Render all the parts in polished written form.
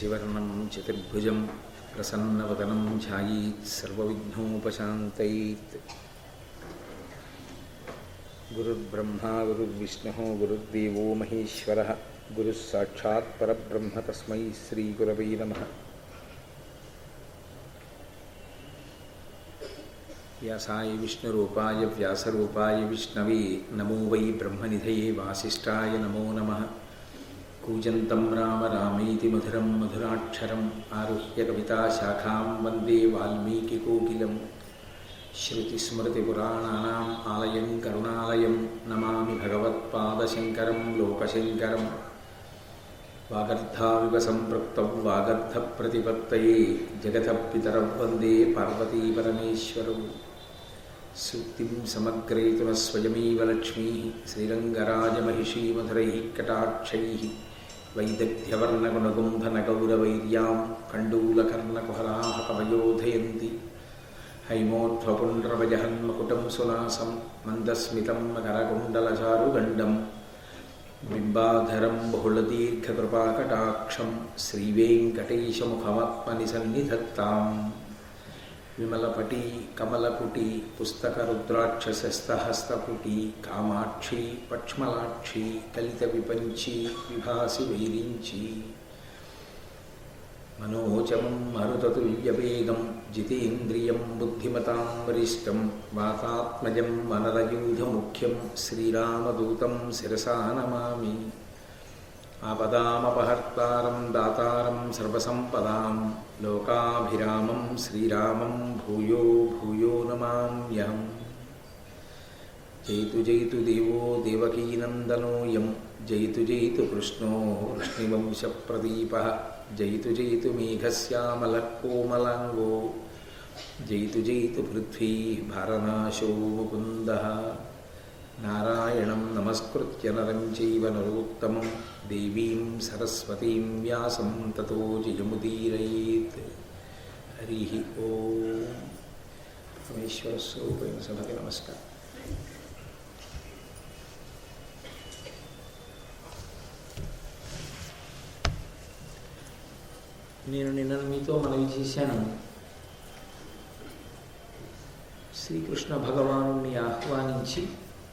శశివర్ణం చతుర్భుజం ప్రసన్నవదనం ధ్యాయేత్ సర్వవిఘ్నోపశాంతయేత్. గురుర్బ్రహ్మా గురుర్విష్ణుః గురుర్దేవో మహేశ్వరః గురుః సాక్షాత్ పరబ్రహ్మ తస్మై శ్రీగురవై నమః. వ్యాసాయ విష్ణురూపాయ వ్యాసరూపాయ విష్ణవే నమో వై బ్రహ్మనిధయే వాసిష్ఠాయ నమో నమః. కూజంతం రామ రామేతి మధురం మధురాక్షరం ఆరుహ్య కవితాశాఖాం వందే వాల్మీకికోకిలం. శ్రుతిస్మృతిపురాణానాం ఆలయం కరుణాలయం నమామి భగవత్పాదశంకరం లోకశంకరం. వాగర్ధావివ సంపృక్తౌ వాగర్ధప్రతిపత్తయే జగతః పితరౌ వందే పార్వతీపరమేశ్వరౌ. సూక్తిం సమగ్రయతున స్వయమేవ లక్ష్మీః శ్రీరంగరాజమహిషీ మధురైః కటాక్షైః. వైదగ్ధ్యవర్ణగుణగుంభనగౌరవైర్యాం కండూలకర్ణకుహరాः కవయోధయంతి. హైమోధ్వపుండ్రవజహన్మకుటం సునాసం మందస్మితం మకరకుండలచారుగండం. బింబాధరం బహుళదీర్ఘకృపాకటాక్షం శ్రీవేంకటేశముఖమాత్మని సన్నిధత్తాం. విమలపటి కమలపుటి పుస్తకరుద్రాక్షసస్తహస్తపుటి కామాక్షి పక్ష్మలాక్షి కలిత విపంచి విభాసి వైరించి. మనోజమం మరుతతుల్యవేగం జితేంద్రియం బుద్ధిమతాం వరిష్టం. వాతాత్మజం వనరయూధముఖ్యం శ్రీరామదూతం శిరసా నమామి. ఆపదామపహర్తారం దాతారం సర్వసంపదాం లోకాభిరామం శ్రీరామం భూయో భూయో నమామ్యహం. జైతు జైతు దేవో దేవకీనందనోయం జైతు జైతు కృష్ణో వృష్ణివంశప్రదీపః. జైతు జైతు మేఘశ్యామలః కోమలాంగో జైతు జైతు పృథ్వీ భారనాశో ముకుందః. నారాయణం నమస్కృత్య నరం చైవ నరోత్తమం దేవీం సరస్వతీం వ్యాసం తతో జయముదీరయేత్. హరి ఓం. పరమేశ్వర స్వరూపైన సభకి నమస్కారం. నేను నిన్న మీతో మనవి చేశాను, శ్రీకృష్ణ భగవానుని ఆహ్వానించి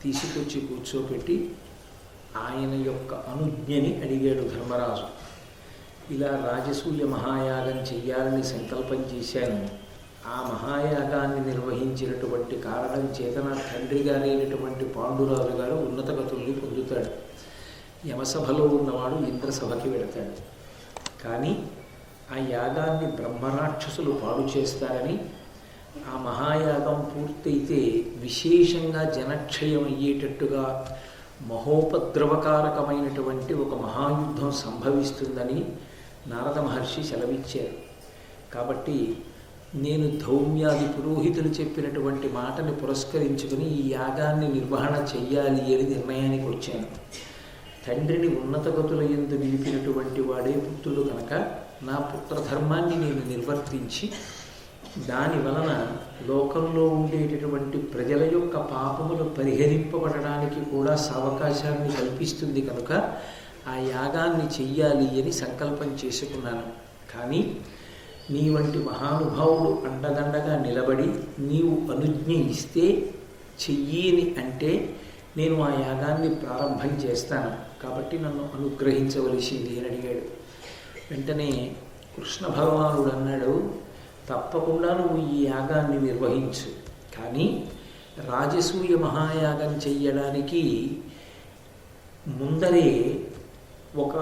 తీసుకొచ్చి కూర్చోపెట్టి ఆయన యొక్క అనుజ్ఞని అడిగాడు ధర్మరాజు. ఇలా రాజసూయ మహాయాగం చెయ్యాలని సంకల్పం చేశాను. ఆ మహాయాగాన్ని నిర్వహించినటువంటి కారణం చేతన తండ్రి గారైనటువంటి పాండురాజు గారు ఉన్నత గతుల్ని పొందుతాడు. యమసభలో ఉన్నవాడు ఇంద్రసభకి వెళతాడు. కానీ ఆ యాగాన్ని బ్రహ్మరాక్షసులు పాడు చేస్తారని, ఆ మహాయాగం పూర్తయితే విశేషంగా జనక్షయం అయ్యేటట్టుగా మహోపద్రవకారకమైనటువంటి ఒక మహాయుద్ధం సంభవిస్తుందని నారద మహర్షి సెలవిచ్చారు. కాబట్టి నేను ధౌమ్యాది పురోహితులు చెప్పినటువంటి మాటని పురస్కరించుకుని ఈ యాగాన్ని నిర్వహణ చెయ్యాలి అని నిర్ణయానికి వచ్చాను. తండ్రిని ఉన్నత గతుల యందు నిలిపినటువంటి వాడే పుత్రుడు కనుక నా పుత్రధర్మాన్ని నేను నిర్వర్తించి దాని వలన లోకంలో ఉండేటటువంటి ప్రజల యొక్క పాపములు పరిహరింపబడడానికి కూడా అవకాశాన్ని కల్పిస్తుంది కనుక ఆ యాగాన్ని చెయ్యాలి అని సంకల్పం చేసుకున్నాను. కానీ నీ వంటి మహానుభావుడు అండదండగా నిలబడి నీవు అనుజ్ఞ ఇస్తే చెయ్యని అంటే నేను ఆ యాగాన్ని ప్రారంభం చేస్తాను. కాబట్టి నన్ను అనుగ్రహించవలసింది అని అడిగాడు. వెంటనే కృష్ణ భగవానుడు అన్నాడు, తప్పకుండా నువ్వు ఈ యాగాన్ని నిర్వహించు. కానీ రాజసూయ మహాయాగం చెయ్యడానికి ముందరే ఒక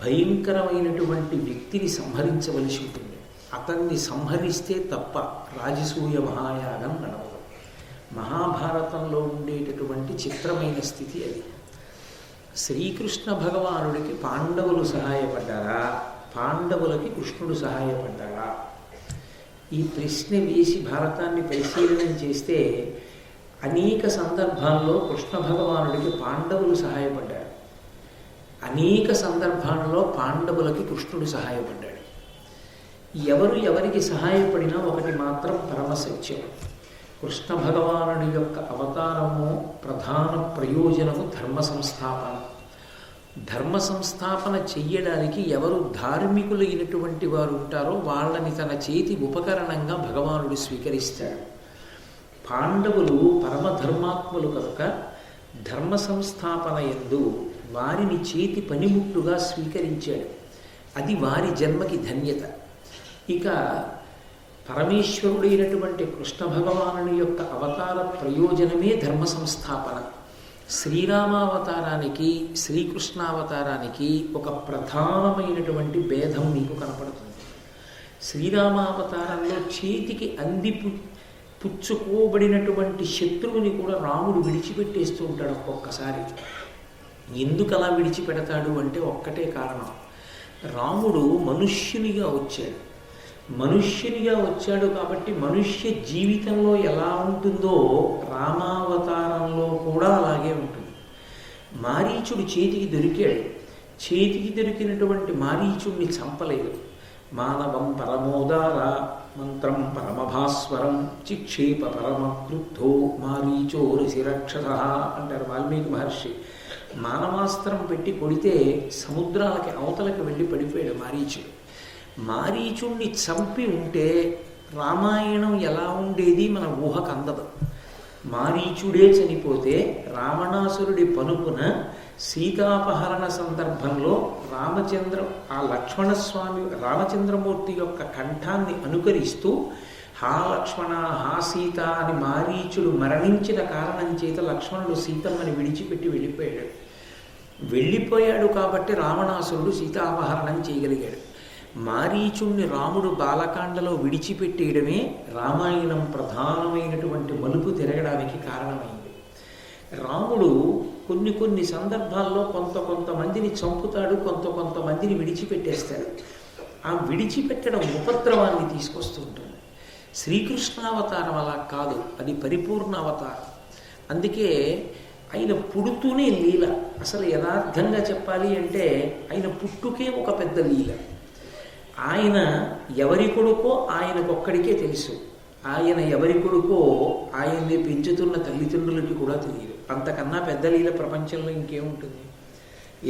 భయంకరమైనటువంటి వ్యక్తిని సంహరించవలసి ఉంటుంది. అతన్ని సంహరిస్తే తప్ప రాజసూయ మహాయాగం నడవదు. మహాభారతంలో ఉండేటటువంటి చిత్రమైన స్థితి అది. శ్రీకృష్ణ భగవానుడికి పాండవులు సహాయపడ్డారా, పాండవులకి కృష్ణుడు సహాయపడ్డారా? ఈ ప్రశ్న వేసి భారతాన్ని పరిశీలన చేస్తే అనేక సందర్భాల్లో కృష్ణ భగవానుడికి పాండవులు సహాయపడ్డారు, అనేక సందర్భాల్లో పాండవులకి కృష్ణుడు సహాయపడ్డాడు. ఎవరు ఎవరికి సహాయపడినా ఒకటి మాత్రం పరమసత్యం, కృష్ణ భగవానుడి యొక్క అవతారము ప్రధాన ప్రయోజనము ధర్మ సంస్థాపన. ధర్మ సంస్థాపన చెయ్యడానికి ఎవరు ధార్మికులైనటువంటి వారు ఉంటారో వాళ్ళని తన చేతి ఉపకరణంగా భగవానుడు స్వీకరిస్తాడు. పాండవులు పరమధర్మాత్ములు కనుక ధర్మ సంస్థాపన యందు వారిని చేతి పనిముట్టుగా స్వీకరించాడు. అది వారి జన్మకి ధన్యత. ఇక పరమేశ్వరుడైనటువంటి కృష్ణ భగవానుని యొక్క అవతార ప్రయోజనమే ధర్మ సంస్థాపన. శ్రీరామావతారానికి శ్రీకృష్ణావతారానికి ఒక ప్రధానమైనటువంటి భేదం మీకు కనపడుతుంది. శ్రీరామావతారంలో చేతికి అంది పుచ్చుకోబడినటువంటి శత్రువుని కూడా రాముడు విడిచిపెట్టేస్తూ ఉంటాడు ఒక్కొక్కసారి. ఎందుకు అలా విడిచిపెడతాడు అంటే ఒక్కటే కారణం, రాముడు మనుష్యునిగా వచ్చాడు. మనుష్యునిగా వచ్చాడు కాబట్టి మనుష్య జీవితంలో ఎలా ఉంటుందో రామావతారంలో కూడా అలాగే ఉంటుంది. మారీచుడు చేతికి దొరికాడు. చేతికి దొరికినటువంటి మారీచుడిని చంపలేదు. మానవం పరమోదార మంత్రం పరమభాస్వరం చిక్షేప పరమక్రుద్ధో మారీచో రసిరక్షస అంటారు వాల్మీకి మహర్షి. మానవాస్త్రం పెట్టి కొడితే సముద్రాలకి అవతలకి వెళ్ళి పడిపోయాడు మారీచుడు. మారీచుణ్ణి చంపి ఉంటే రామాయణం ఎలా ఉండేది మన ఊహకు అందదు. మారీచుడే చనిపోతే రావణాసురుడి పనుపున సీతాపహరణ సందర్భంలో ఆ లక్ష్మణస్వామి రామచంద్రమూర్తి యొక్క కంఠాన్ని అనుకరిస్తూ హా లక్ష్మణ హా సీత అని మారీచుడు మరణించిన కారణం చేత లక్ష్మణుడు సీతమ్మని విడిచిపెట్టి వెళ్ళిపోయాడు కాబట్టి రావణాసురుడు సీతాపహరణం చేయగలిగాడు. మారీచుణ్ణి రాముడు బాలకాండలో విడిచిపెట్టేయడమే రామాయణం ప్రధానమైనటువంటి మలుపు తిరగడానికి కారణమైంది. రాముడు కొన్ని సందర్భాల్లో కొంతమందిని చంపుతాడు, కొంతమందిని విడిచిపెట్టేస్తాడు. ఆ విడిచిపెట్టడం ఉపద్రవాన్ని తీసుకొస్తూ ఉంటుంది. శ్రీకృష్ణావతారం అలా కాదు, అది పరిపూర్ణ అవతారం. అందుకే ఆయన పుడుతూనే లీల. అసలు యథార్థంగా చెప్పాలి అంటే ఆయన పుట్టుకే ఒక పెద్ద లీల. ఆయన ఎవరి కొడుకో ఆయనకొక్కడికే తెలుసు. ఆయన ఎవరి కొడుకో ఆయన్ని పెంచుతున్న తల్లిదండ్రులకి కూడా తెలియదు. అంతకన్నా పెద్ద లీల ప్రపంచంలో ఇంకేముంటుంది?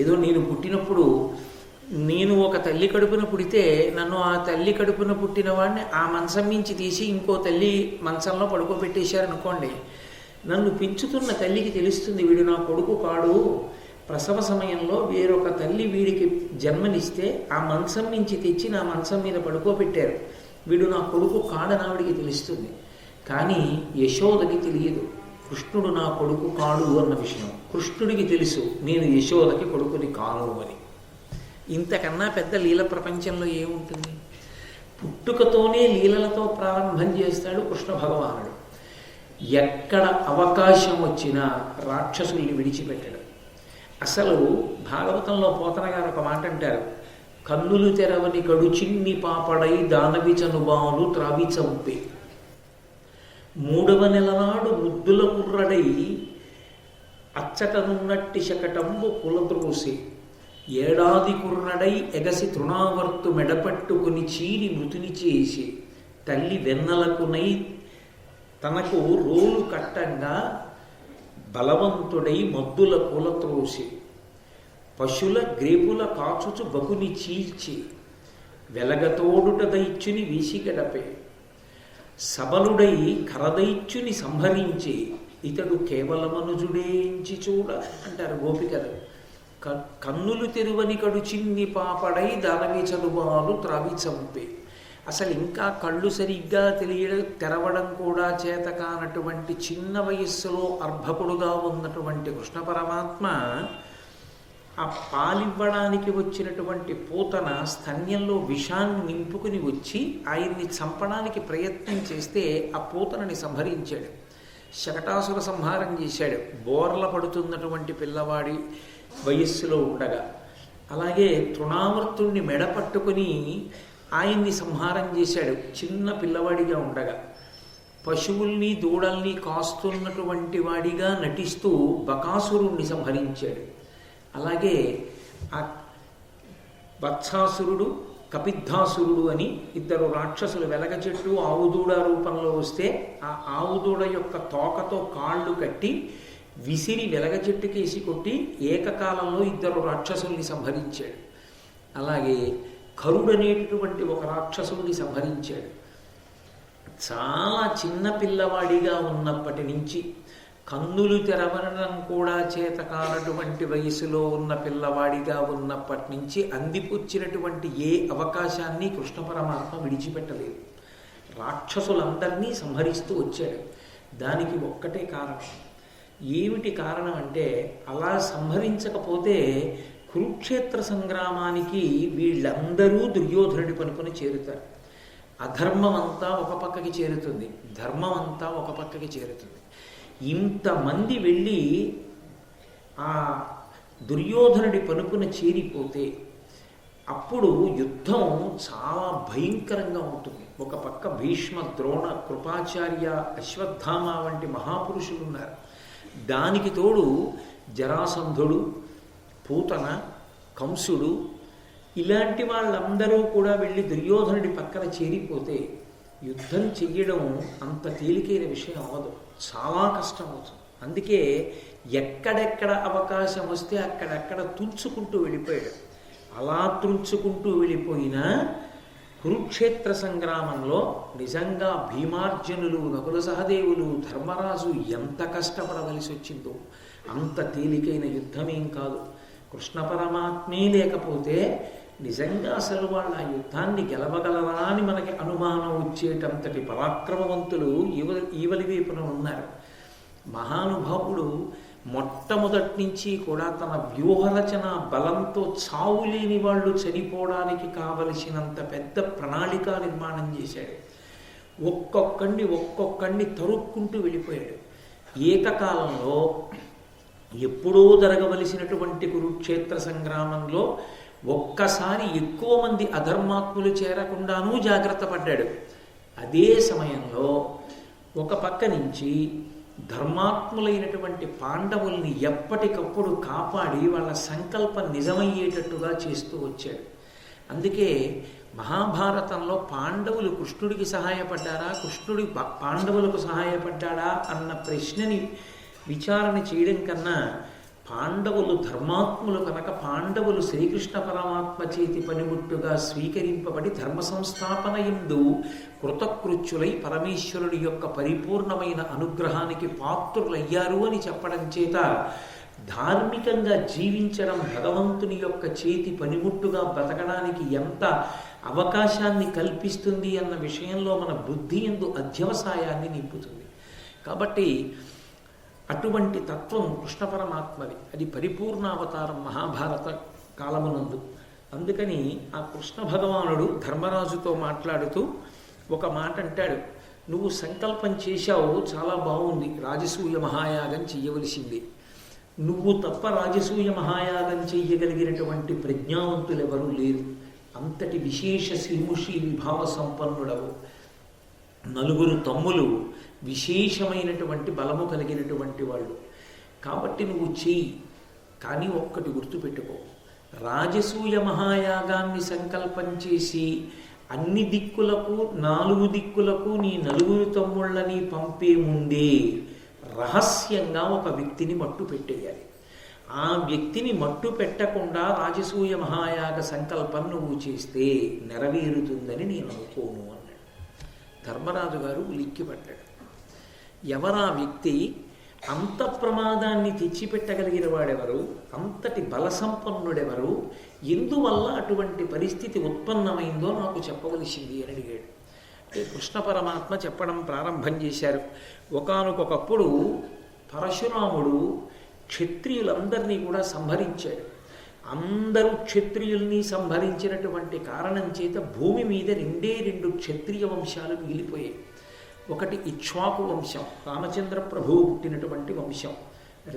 ఏదో నేను పుట్టినప్పుడు నేను ఒక తల్లి కడుపున పుడితే నన్ను ఆ తల్లి కడుపున పుట్టిన వాడిని ఆ మంచం నుంచి తీసి ఇంకో తల్లి మంచంలో పడుకోబెట్టేశారనుకోండి, నన్ను పెంచుతున్న తల్లికి తెలుస్తుంది వీడు నా కొడుకు కాడు. ప్రసవ సమయంలో వేరొక తల్లి వీడికి జన్మనిస్తే ఆ మంచం నుంచి తెచ్చి నా మంచం మీద పడుకోబెట్టారు, వీడు నా కొడుకు కాడని ఆవిడికి తెలుస్తుంది. కానీ యశోదకి తెలియదు కృష్ణుడు నా కొడుకు కాడు అన్న విషయం. కృష్ణుడికి తెలుసు నేను యశోదకి కొడుకుని కాను అని. ఇంతకన్నా పెద్ద లీల ప్రపంచంలో ఏముంటుంది? పుట్టుకతోనే లీలలతో ప్రారంభం చేస్తాడు కృష్ణ భగవానుడు. ఎక్కడ అవకాశం వచ్చినా రాక్షసుల్ని విడిచిపెట్టడం. అసలు భాగవతంలో పోతన గారు ఒక మాట అంటారు, కన్నులు తెరవని కడు చిన్ని పాపడై దానవి చనుబాలు త్రావి చంపే. 3వ నెల నాడు ముద్దుల కుర్రడై అచ్చటనున్నట్టి శకటంబు కులద్రోసి. ఏడాది కుర్రడై ఎగసి తృణావర్తు మెడపట్టుకుని చీరి మృతుని చేసి. తల్లి వెన్నలకునై తనకు రోలు కట్టంగా బలవంతుడై మద్దుల కులత్రోసి. పశుల గ్రేపుల కాచుచు బకుని చీల్చి. వెలగతోడుట దైత్యుని వీసిగడపే. సబలుడై కరదైత్యుని సంహరించి. ఇతడు కేవలమనుజుడేంచి చూడ అంటారు గోపికలు. కన్నులు తెరువని కడు చిన్ని పాపడై దానవి చనుబాలు త్రావి చంపే. అసలు ఇంకా కళ్ళు సరిగ్గా తెరవడం కూడా చేత కానటువంటి చిన్న వయస్సులో అర్భకుడుగా ఉన్నటువంటి కృష్ణ పరమాత్మ ఆ పాలివ్వడానికి వచ్చినటువంటి పూతన స్తన్యంలో విషాన్ని నింపుకుని వచ్చి ఆయన్ని చంపడానికి ప్రయత్నం చేస్తే ఆ పూతనని సంహరించాడు. శకటాసుర సంహారం చేశాడు బోర్ల పడుతున్నటువంటి పిల్లవాడి వయస్సులో ఉండగా. అలాగే తృణావర్తుణ్ణి మెడ పట్టుకుని ఆయన్ని సంహారం చేశాడు చిన్న పిల్లవాడిగా ఉండగా. పశువుల్ని దూడల్ని కాస్తున్నటువంటి వాడిగా నటిస్తూ బకాసురుణ్ణి సంహరించాడు. అలాగే ఆ వత్సాసురుడు కపిద్ధాసురుడు అని ఇద్దరు రాక్షసులు వెలగ చెట్టు ఆవుదూడ రూపంలో వస్తే ఆ ఆవుదూడ యొక్క తోకతో కాళ్ళు కట్టి విసిరి వెలగ చెట్టుకేసి కొట్టి ఏకకాలంలో 2 రాక్షసుల్ని సంహరించాడు. అలాగే కరుడనేటటువంటి ఒక రాక్షసుల్ని సంహరించాడు. చాలా చిన్న పిల్లవాడిగా ఉన్నప్పటి నుంచి, కన్నులు తెరవడం కూడా చేతకానటువంటి వయసులో ఉన్న పిల్లవాడిగా ఉన్నప్పటి నుంచి అందిపుచ్చినటువంటి ఏ అవకాశాన్ని కృష్ణ పరమాత్మ విడిచిపెట్టలేదు. రాక్షసులందరినీ సంహరిస్తూ వచ్చాడు. దానికి ఒక్కటే కారణం. ఏమిటి కారణం అంటే, అలా సంహరించకపోతే కురుక్షేత్ర సంగ్రామానికి వీళ్ళందరూ దుర్యోధనుడి పనుకొని చేరుతారు. అధర్మం అంతా ఒక పక్కకి చేరుతుంది, ధర్మం అంతా ఒక పక్కకి చేరుతుంది. ఇంతమంది వెళ్ళి ఆ దుర్యోధనుడి పనుపున చేరిపోతే అప్పుడు యుద్ధం చాలా భయంకరంగా ఉంటుంది. ఒక పక్క భీష్మ, ద్రోణ, కృపాచార్య, అశ్వత్థామ వంటి మహాపురుషులు ఉన్నారు. దానికి తోడు జరాసంధుడు, పూతన, కంసుడు, ఇలాంటి వాళ్ళందరూ కూడా వెళ్ళి దుర్యోధనుడి పక్కన చేరిపోతే యుద్ధం చెయ్యడం అంత తేలికైన విషయం అవ్వదు, చాలా కష్టం అవుతుంది. అందుకే ఎక్కడెక్కడ అవకాశం వస్తే అక్కడెక్కడ తుంచుకుంటూ వెళ్ళిపోయాడు. అలా తుంచుకుంటూ వెళ్ళిపోయినా కురుక్షేత్ర సంగ్రామంలో నిజంగా భీమార్జునులు, నకుల సహదేవులు, ధర్మరాజు ఎంత కష్టపడవలసి వచ్చిందో. అంత తేలికైన యుద్ధమేం కాదు. కృష్ణ పరమాత్మే లేకపోతే నిజంగా అసలు వాళ్ళ ఆ యుద్ధాన్ని గెలవగలరా అని మనకి అనుమానం వచ్చేటంతటి పరాక్రమవంతులు ఈవలి వైపున ఉన్నారు. మహానుభావుడు మొట్టమొదటి నుంచి కూడా తన వ్యూహరచన బలంతో చావు లేని వాళ్ళు చనిపోవడానికి కావలసినంత పెద్ద ప్రణాళిక నిర్మాణం చేశాడు. ఒక్కొక్కడిని తరుక్కుంటూ వెళ్ళిపోయాడు. ఏకకాలంలో ఎప్పుడో జరగవలసినటువంటి కురుక్షేత్ర సంగ్రామంలో ఒక్కసారి ఎక్కువ మంది అధర్మాత్ములు చేరకుండానూ జాగ్రత్త పడ్డాడు. అదే సమయంలో ఒక పక్క నుంచి ధర్మాత్ములైనటువంటి పాండవుల్ని ఎప్పటికప్పుడు కాపాడి వాళ్ళ సంకల్పం నిజమయ్యేటట్టుగా చేస్తూ వచ్చాడు. అందుకే మహాభారతంలో పాండవులు కృష్ణుడికి సహాయపడ్డారా, కృష్ణుడి పాండవులకు సహాయపడ్డాడా అన్న ప్రశ్నని విచారణ చేయడం కన్నా, పాండవులు ధర్మాత్ములు కనుక పాండవులు శ్రీకృష్ణ పరమాత్మ చేతి పనిముట్టుగా స్వీకరింపబడి ధర్మ సంస్థాపన యందు కృతకృత్యులై పరమేశ్వరుడి యొక్క పరిపూర్ణమైన అనుగ్రహానికి పాత్రులయ్యారు అని చెప్పడం చేత ధార్మికంగా జీవించడం భగవంతుని యొక్క చేతి పనిముట్టుగా బ్రతకడానికి ఎంత అవకాశాన్ని కల్పిస్తుంది అన్న విషయంలో మన బుద్ధి యందు అధ్యవసాయాన్ని నింపుతుంది. కాబట్టి అటువంటి తత్వం కృష్ణ పరమాత్మది. అది పరిపూర్ణావతారం మహాభారత కాలమునందు. అందుకని ఆ కృష్ణ భగవానుడు ధర్మరాజుతో మాట్లాడుతూ ఒక మాట అంటాడు, నువ్వు సంకల్పం చేశావు, చాలా బాగుంది, రాజసూయ మహాయాగం చెయ్యవలసింది. నువ్వు తప్ప రాజసూయ మహాయాగం చెయ్యగలిగినటువంటి ప్రజ్ఞావంతులు ఎవరూ లేరు. అంతటి విశేష శ్రీముషి విభావ సంపన్నుడవు. 9 తమ్ములు విశేషమైనటువంటి బలము కలిగినటువంటి వాళ్ళు. కాబట్టి నువ్వు చెయ్యి. కానీ ఒక్కటి గుర్తుపెట్టుకో, రాజసూయ మహాయాగాన్ని సంకల్పం చేసి అన్ని దిక్కులకు 4 దిక్కులకు నీ 9 తమ్ముళ్ళని పంపే ముందే రహస్యంగా ఒక వ్యక్తిని మట్టు పెట్టేయాలి. ఆ వ్యక్తిని మట్టు పెట్టకుండా రాజసూయ మహాయాగ సంకల్పం నువ్వు చేస్తే నెరవేరుతుందని నేను అనుకోను అన్నాడు. ధర్మరాజు గారు ఉలిక్కిపడ్డాడు. ఎవరా వ్యక్తి? అంత ప్రమాదాన్ని తెచ్చిపెట్టగలిగిన వాడెవరు? అంతటి బలసంపన్నుడెవరు? ఎందువల్ల అటువంటి పరిస్థితి ఉత్పన్నమైందో నాకు చెప్పవలసింది అని అడిగాడు. అంటే కృష్ణ పరమాత్మ చెప్పడం ప్రారంభం చేశారు. ఒకానొకప్పుడు పరశురాముడు క్షత్రియులందరినీ కూడా సంహరించాడు. అందరూ క్షత్రియుల్ని సంహరించినటువంటి కారణం చేత భూమి మీద 2 క్షత్రియ వంశాలు మిగిలిపోయాయి. ఒకటి ఇక్ష్వాకు వంశం, రామచంద్ర ప్రభువు పుట్టినటువంటి వంశం.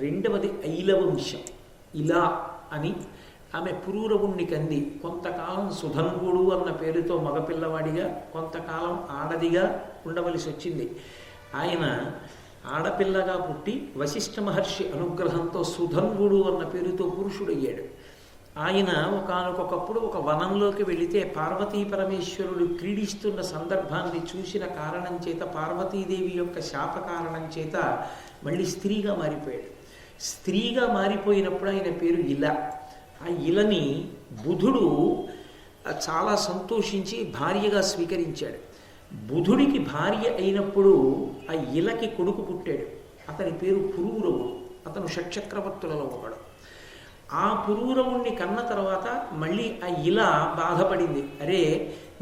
రెండవది ఐల వంశం. ఇలా అని ఆమె పురూరవుణ్ణి కంది. కొంతకాలం సుధన్వుడు అన్న పేరుతో మగపిల్లవాడిగా, కొంతకాలం ఆడదిగా ఉండవలసి వచ్చింది. ఆయన ఆడపిల్లగా పుట్టి వశిష్ఠ మహర్షి అనుగ్రహంతో సుధన్వుడు అన్న పేరుతో పురుషుడయ్యాడు. ఆయన ఒకానొకప్పుడు ఒక వనంలోకి వెళితే పార్వతీ పరమేశ్వరుడు క్రీడిస్తున్న సందర్భాన్ని చూసిన కారణం చేత, పార్వతీదేవి యొక్క శాప కారణం చేత మళ్ళీ స్త్రీగా మారిపోయాడు. స్త్రీగా మారిపోయినప్పుడు ఆయన పేరు ఇల. ఆ ఇలని బుధుడు చాలా సంతోషించి భార్యగా స్వీకరించాడు. బుధుడికి భార్య అయినప్పుడు ఆ ఇలకి కొడుకు పుట్టాడు. అతని పేరు పురూరవుడు. అతను షట్చక్రవర్తులలో ఒకడు. ఆ పురూరవుణ్ణి కన్న తర్వాత మళ్ళీ ఆ ఇల బాధపడింది. అరే,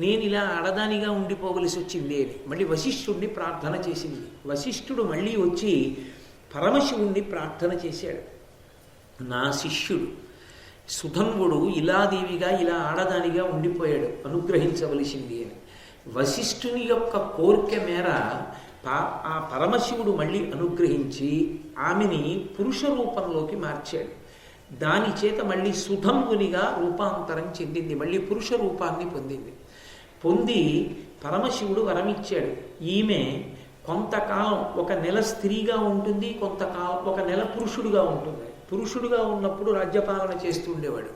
నేను ఇలా ఆడదానిగా ఉండిపోవలసి వచ్చింది అని మళ్ళీ వశిష్ఠుడిని ప్రార్థన చేసింది. వశిష్ఠుడు మళ్ళీ వచ్చి పరమశివుణ్ణి ప్రార్థన చేశాడు. నా శిష్యుడు సుధన్వుడు ఇలాదేవిగా ఇలా ఆడదానిగా ఉండిపోయాడు, అనుగ్రహించవలసింది అని. వశిష్ఠుని యొక్క కోరిక మేర ఆ పరమశివుడు మళ్ళీ అనుగ్రహించి ఆమెని పురుష రూపంలోకి మార్చాడు. దాని చేత మళ్ళీ సుధన్వునిగా రూపాంతరం చెందింది, మళ్ళీ పురుష రూపాన్ని పొందింది. పొంది పరమశివుడు వరమిచ్చాడు. ఈమె కొంతకాలం 1 నెల స్త్రీగా ఉంటుంది, కొంతకాలం 1 నెల పురుషుడుగా ఉంటుంది. పురుషుడుగా ఉన్నప్పుడు రాజ్యపాలన చేస్తూ ఉండేవాడు.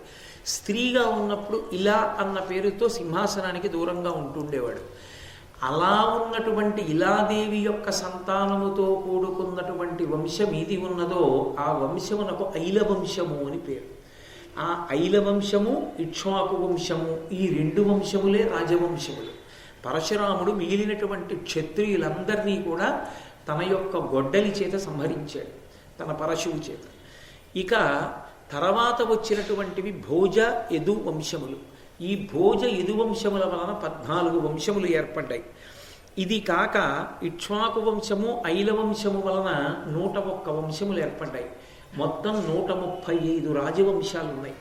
స్త్రీగా ఉన్నప్పుడు ఇలా అన్న పేరుతో సింహాసనానికి దూరంగా ఉంటుండేవాడు. అలా ఉన్నటువంటి ఇలాదేవి యొక్క సంతానముతో కూడుకున్నటువంటి వంశం ఏది ఉన్నదో ఆ వంశమునకు ఐల వంశము అని పేరు. ఆ ఐల వంశము, ఇక్ష్వాకు వంశము, ఈ 2 వంశములే రాజవంశములు. పరశురాముడు మిగిలినటువంటి క్షత్రియులందరినీ కూడా తన యొక్క గొడ్డలి చేత సంహరించాడు, తన పరశువు చేత. ఇక తర్వాత వచ్చినటువంటివి భోజ, యదు వంశములు. ఈ భోజ, యదు వంశముల వలన 14 వంశములు ఏర్పడ్డాయి. ఇది కాక ఇక్ష్వాకు వంశము, ఐల వంశము వలన 101 వంశములు ఏర్పడ్డాయి. మొత్తం 135 రాజవంశాలు ఉన్నాయి.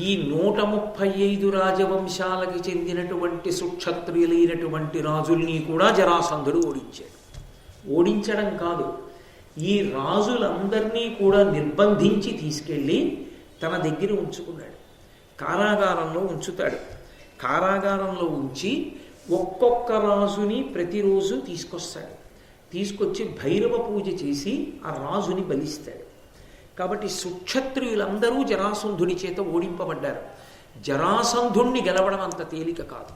ఈ 135 రాజవంశాలకి చెందినటువంటి సుక్షత్రియులైనటువంటి రాజుల్ని కూడా జరాసంధుడు ఓడించాడు. ఓడించడం కాదు, ఈ రాజులందరినీ కూడా నిర్బంధించి తీసుకెళ్ళి తన దగ్గర ఉంచుకున్నాడు. కారాగారంలో ఉంచుతాడు. కారాగారంలో ఉంచి ఒక్కొక్క రాజుని ప్రతిరోజు తీసుకొస్తాడు. తీసుకొచ్చి భైరవ పూజ చేసి ఆ రాజుని బలిస్తాడు. కాబట్టి సుక్షత్రియులందరూ జరాసంధుని చేత ఓడింపబడ్డారు. జరాసంధుణ్ణి గెలవడం అంత తేలిక కాదు.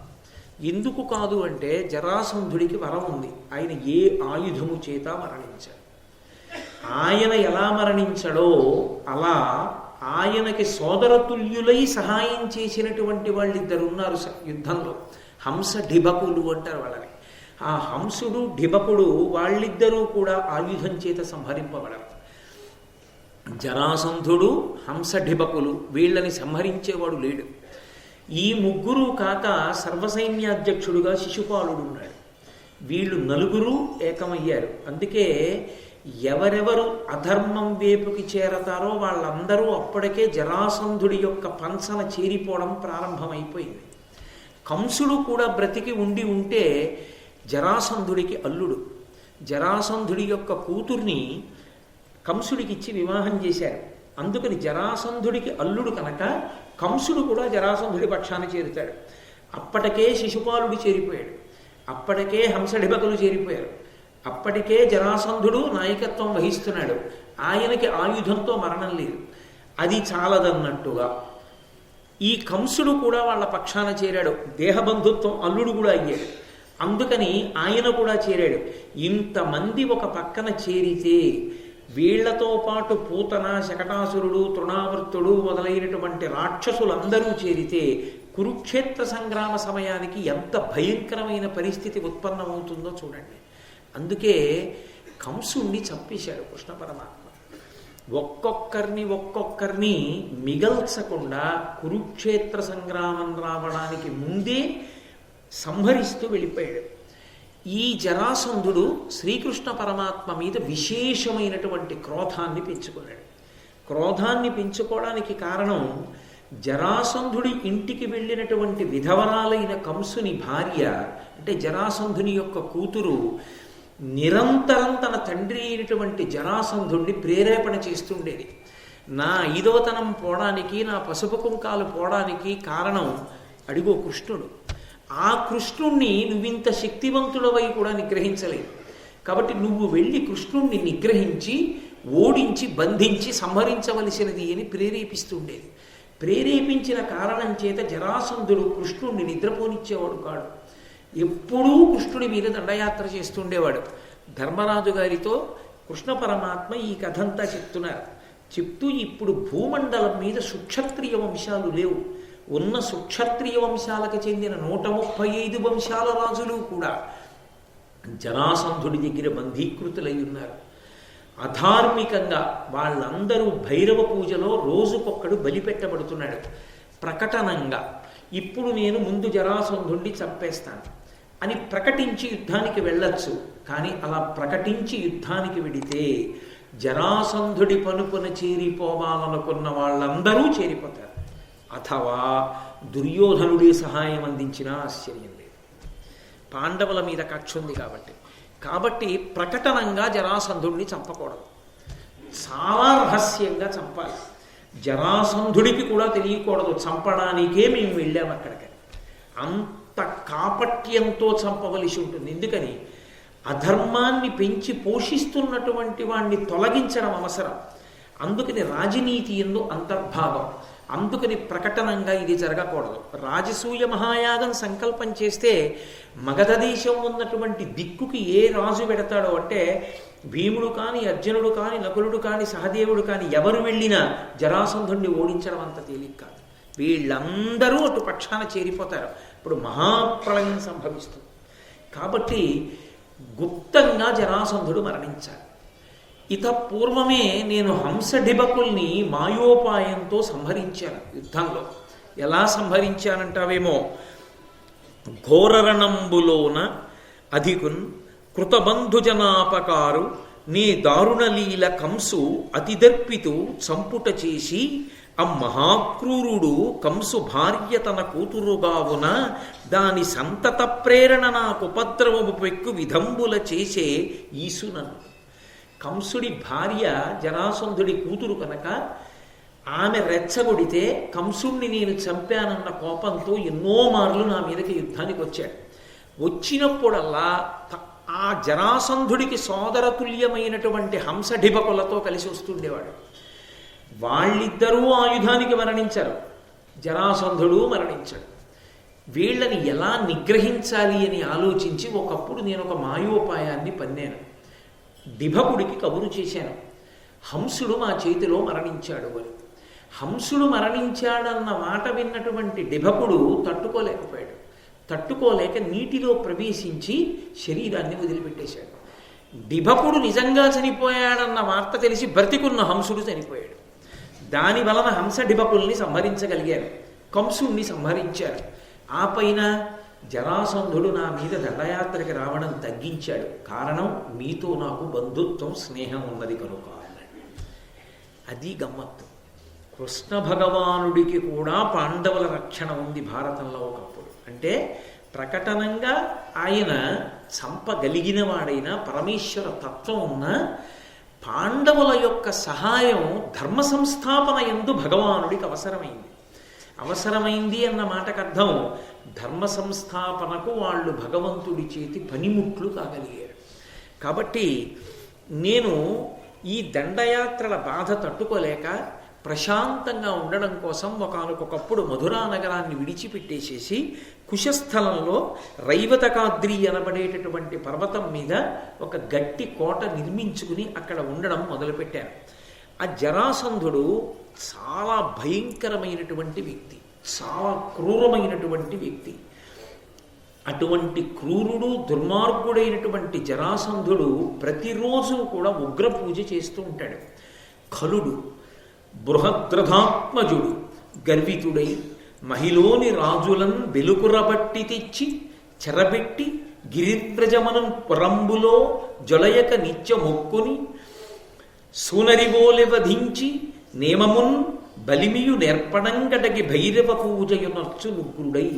ఎందుకు కాదు అంటే జరాసంధుడికి వరం ఉంది. ఆయన ఏ ఆయుధము చేత మరణించాడు. ఆయన ఎలా మరణించడో అలా ఆయనకి సోదరతుల్యులై సహాయం చేసినటువంటి వాళ్ళిద్దరు ఉన్నారు యుద్ధంలో. హంస ఢిబకులు అంటారు వాళ్ళని. ఆ హంసుడు ఢిబకుడు వాళ్ళిద్దరూ కూడా ఆయుధం చేత సంహరింపబడరు. జరాసంధుడు, హంస ఢిబకులు, వీళ్ళని సంహరించేవాడు లేడు. ఈ ముగ్గురు కాక సర్వసైన్యాధ్యక్షుడుగా శిశుపాలుడు ఉన్నాడు. వీళ్ళు 4 ఏకమయ్యారు. అందుకే ఎవరెవరు అధర్మం వైపుకి చేరతారో వాళ్ళందరూ అప్పటికే జరాసంధుడి యొక్క పంచన చేరిపోవడం ప్రారంభమైపోయింది. కంసుడు కూడా బ్రతికి ఉంటే జరాసంధుడికి అల్లుడు. జరాసంధుడి యొక్క కూతుర్ని కంసుడికి ఇచ్చి వివాహం చేశారు. అందుకని జరాసంధుడికి అల్లుడు కనుక కంసుడు కూడా జరాసంధుడి పక్షాన చేరుతాడు. అప్పటికే శిశుపాలుడు చేరిపోయాడు. అప్పటికే హంసడిబకులు చేరిపోయారు. అప్పటికే జరాసంధుడు నాయకత్వం వహిస్తున్నాడు. ఆయనకి ఆయుధంతో మరణం లేదు. అది చాలదన్నట్టుగా ఈ కంసుడు కూడా వాళ్ళ పక్షాన చేరాడు. దేహబంధుత్వం అల్లుడు కూడా అయ్యాడు. అందుకని ఆయన కూడా చేరాడు. ఇంతమంది ఒక పక్కన చేరితే వీళ్లతో పాటు పూతన, శకటాసురుడు, తృణావర్తుడు మొదలైనటువంటి రాక్షసులందరూ చేరితే కురుక్షేత్ర సంగ్రామ సమయానికి ఎంత భయంకరమైన పరిస్థితి ఉత్పన్నమవుతుందో చూడండి. అందుకే కంసుణ్ణి చంపేశాడు కృష్ణ పరమాత్మ. ఒక్కొక్కరిని మిగల్చకుండా కురుక్షేత్ర సంగ్రామం రావడానికి ముందే సంహరిస్తూ వెళ్ళిపోయాడు. ఈ జరాసంధుడు శ్రీకృష్ణ పరమాత్మ మీద విశేషమైనటువంటి క్రోధాన్ని పెంచుకున్నాడు. క్రోధాన్ని పెంచుకోవడానికి కారణం జరాసంధుడి ఇంటికి వెళ్ళినటువంటి విధవరాలైన కంసుని భార్య అంటే జరాసంధుని యొక్క కూతురు నిరంతరం తన తండ్రి అయినటువంటి జరాసంధుడిని ప్రేరేపణ చేస్తుండేది. నా ఐదవతనం పోవడానికి, నా పసుపు కుంకాలు పోవడానికి కారణం అడిగో కృష్ణుడు. ఆ కృష్ణుణ్ణి నువ్వింత శక్తివంతుడవై కూడా నిగ్రహించలేదు. కాబట్టి నువ్వు వెళ్ళి కృష్ణుణ్ణి నిగ్రహించి, ఓడించి, బంధించి సంహరించవలసినది అని ప్రేరేపిస్తుండేది. ప్రేరేపించిన కారణం చేత జరాసంధుడు కృష్ణుణ్ణి నిద్రపోనిచ్చేవాడు కాడు. ఎప్పుడూ కృష్ణుడి మీద దండయాత్ర చేస్తుండేవాడు. ధర్మరాజు గారితో కృష్ణ పరమాత్మ ఈ కథంతా చెప్తున్నారు. చెప్తూ ఇప్పుడు భూమండలం మీద సుక్షత్రియ వంశాలు లేవు. ఉన్న సుక్షత్రియ వంశాలకు చెందిన 135 వంశాల రాజులు కూడా జరాసంధుడి దగ్గర బంధీకృతులై ఉన్నారు. అధార్మికంగా వాళ్ళందరూ భైరవ పూజలో రోజుకొక్కడు బలిపెట్టబడుతున్నాడు. ప్రకటనంగా ఇప్పుడు నేను ముందు జరాసంధుడిని చంపేస్తాను అని ప్రకటించి యుద్ధానికి వెళ్ళొచ్చు. కానీ అలా ప్రకటించి యుద్ధానికి వెడితే జరాసంధుడి పనుపున చేరిపోవాలనుకున్న వాళ్ళందరూ చేరిపోతారు. అథవా దుర్యోధనుడి సహాయం అందించినా ఆశ్చర్యం లేదు. పాండవుల మీద కక్ష ఉంది కాబట్టి ప్రకటనంగా జరాసంధుడిని చంపకూడదు. చాలా రహస్యంగా చంపాలి. జరాసంధుడికి కూడా తెలియకూడదు చంపడానికే మేము వెళ్ళాము అక్కడికి. అంత కాపట్యంతో చంపవలసి ఉంటుంది. ఎందుకని అధర్మాన్ని పెంచి పోషిస్తున్నటువంటి వాణ్ణి తొలగించడం అవసరం. అందుకని రాజనీతి యందు అంతర్భాగం. అందుకని ప్రకటనంగా ఇది జరగకూడదు. రాజసూయ మహాయాగం సంకల్పం చేస్తే మగధ దేశం ఉన్నటువంటి దిక్కుకి ఏ రాజు పెడతాడో అంటే భీముడు కానీ, అర్జునుడు కానీ, నకులుడు కానీ, సహదేవుడు కానీ ఎవరు వెళ్ళినా జరాసంధుడిని ఓడించడం అంత తేలిక కాదు. వీళ్ళందరూ అటు పక్షాన చేరిపోతారు. ఇప్పుడు మహాప్రళయం సంభవిస్తుంది. కాబట్టి గుప్తంగా జరాసంధుడు మరణించాలి. ఇత పూర్వమే నేను హంసడిబకుల్ని మాయోపాయంతో సంహరించాను యుద్ధంలో. ఎలా సంహరించానంటావేమో, ఘోరరణంబులోన అధికున్ కృతబంధుజనాపకారు నీ దారుణలీల కంసు అతిదర్పితు చంపుట చేసి మహాక్రూరుడు కంసు భార్య తన కూతురుగావున దాని సంతత ప్రేరణ నాకు ఉపద్రవము పెక్కు విధంబుల చేసే ఈసునను. కంసుడి భార్య జరాసంధుడి కూతురు కనుక ఆమె రెచ్చగొడితే కంసుణ్ణి నేను చంపానన్న కోపంతో ఎన్నో మార్లు నా మీదకి యుద్ధానికి వచ్చాడు. వచ్చినప్పుడల్లా ఆ జరాసంధుడికి సోదరతుల్యమైనటువంటి హంసడిబకులతో కలిసి వస్తుండేవాడు. వాళ్ళిద్దరూ ఆయుధానికి మరణించారు, జరాసంధుడు మరణించాడు. వీళ్ళని ఎలా నిగ్రహించాలి అని ఆలోచించి ఒకప్పుడు నేను ఒక మాయోపాయాన్ని పన్నాను. డిభకుడికి కబురు చేశాను, హంసుడు మా చేతిలో మరణించాడు అని. హంసుడు మరణించాడన్న మాట విన్నటువంటి డిభకుడు తట్టుకోలేకపోయాడు. తట్టుకోలేక నీటిలో ప్రవేశించి శరీరాన్ని వదిలిపెట్టేశాడు. డిభకుడు నిజంగా చనిపోయాడన్న వార్త తెలిసి బ్రతికున్న హంసుడు చనిపోయాడు. దాని వలన హంస డిభకుల్ని సంహరించగలిగారు, కంసుణ్ణి సంహరించారు. ఆ పైన జరాసంధుడు నా మీద దండయాత్రకి రావడం తగ్గించాడు. కారణం మీతో నాకు బంధుత్వం, స్నేహం ఉన్నది కనుక అన్నాడు. అది గమ్మత్తు. కృష్ణ భగవానుడికి కూడా పాండవుల రక్షణ ఉంది భారతంలో ఒకప్పుడు. అంటే ప్రకటనంగా ఆయన చంపగలిగిన వాడైనా పరమేశ్వర తత్వం ఉన్న పాండవుల యొక్క సహాయం ధర్మ సంస్థాపన యందు భగవానుడికి అవసరమైంది అన్న మాటకు అర్థం ధర్మ సంస్థాపనకు వాళ్ళు భగవంతుడి చేతి పనిముట్లు కాగలిగారు. కాబట్టి నేను ఈ దండయాత్రల బాధ తట్టుకోలేక ప్రశాంతంగా ఉండడం కోసం ఒకానొకప్పుడు మధురా నగరాన్ని విడిచిపెట్టేసేసి కుశస్థలంలో రైవతకాద్రి అనబడేటటువంటి పర్వతం మీద ఒక గట్టి కోట నిర్మించుకుని అక్కడ ఉండడం మొదలుపెట్టాను. ఆ జరాసంధుడు చాలా భయంకరమైనటువంటి వ్యక్తి, చాలా క్రూరమైనటువంటి వ్యక్తి. అటువంటి క్రూరుడు, దుర్మార్గుడైనటువంటి జరాసంధుడు ప్రతిరోజు కూడా ఉగ్ర పూజ చేస్తూ ఉంటాడు. ఖలుడు బృహద్రథాత్మజుడు గర్వితుడై మహిలోని రాజులను వెలుకురబట్టి తెచ్చి చెరబెట్టి గిరిద్రజమనం పురంబులో జొలయక నిత్య మొక్కుని సూనరివోలె వధించి నేమమున్ బలిమియు నేర్పడంగటకి భైరవ పూజయునర్చు నుగ్రుడై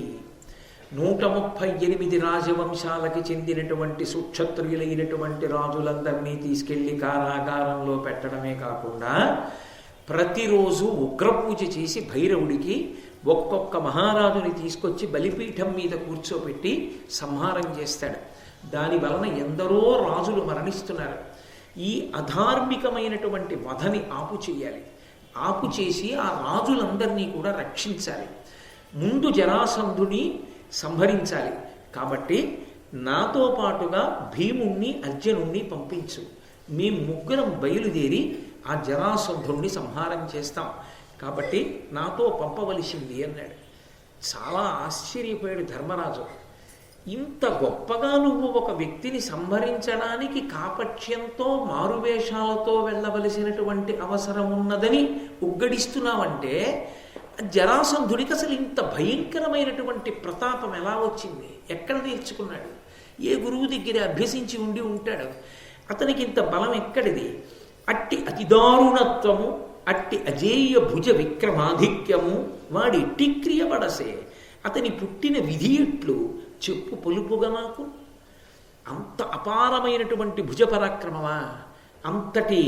138 రాజవంశాలకి చెందినటువంటి సుక్షత్రుయులైనటువంటి రాజులందరినీ తీసుకెళ్లి కారాగారంలో పెట్టడమే కాకుండా ప్రతిరోజు ఉగ్రపూజ చేసి భైరవుడికి ఒక్కొక్క మహారాజుని తీసుకొచ్చి బలిపీఠం మీద కూర్చోపెట్టి సంహారం చేస్తాడు. దాని వలన ఎందరో రాజులు మరణిస్తున్నారు. ఈ అధార్మికమైనటువంటి వధని ఆపు చేయాలి. ఆపు చేసి ఆ రాజులందరినీ కూడా రక్షించాలి. ముందు జరాసంధుని సంహరించాలి. కాబట్టి నాతో పాటుగా భీముణ్ణి, అర్జునుణ్ణి పంపించు. మేము ముగ్గురం బయలుదేరి ఆ జరాసంధుణ్ణి సంహారం చేస్తాం, కాబట్టి నాతో పంపవలసింది అన్నాడు. చాలా ఆశ్చర్యపోయాడు ధర్మరాజు. ఇంత గొప్పగా నువ్వు ఒక వ్యక్తిని సంహరించడానికి కాపట్యంతో మారువేషాలతో వెళ్ళవలసినటువంటి అవసరం ఉన్నదని ఉగ్గడిస్తున్నావంటే జరాసంధుడికి అసలు ఇంత భయంకరమైనటువంటి ప్రతాపం ఎలా వచ్చింది? ఎక్కడ నేర్చుకున్నాడు? ఏ గురువు దగ్గర అభ్యసించి ఉండి ఉంటాడు? అతనికి ఇంత బలం ఎక్కడిది? అట్టి అతిదారుణత్వము, అట్టి అజేయ భుజ విక్రమాధిక్యము వాడి టిక్రియ పడసే. అతని పుట్టిన విధి ఎట్లు చెప్పు పొలుపుగా నాకు. అంత అపారమైనటువంటి భుజ పరాక్రమమా, అంతటి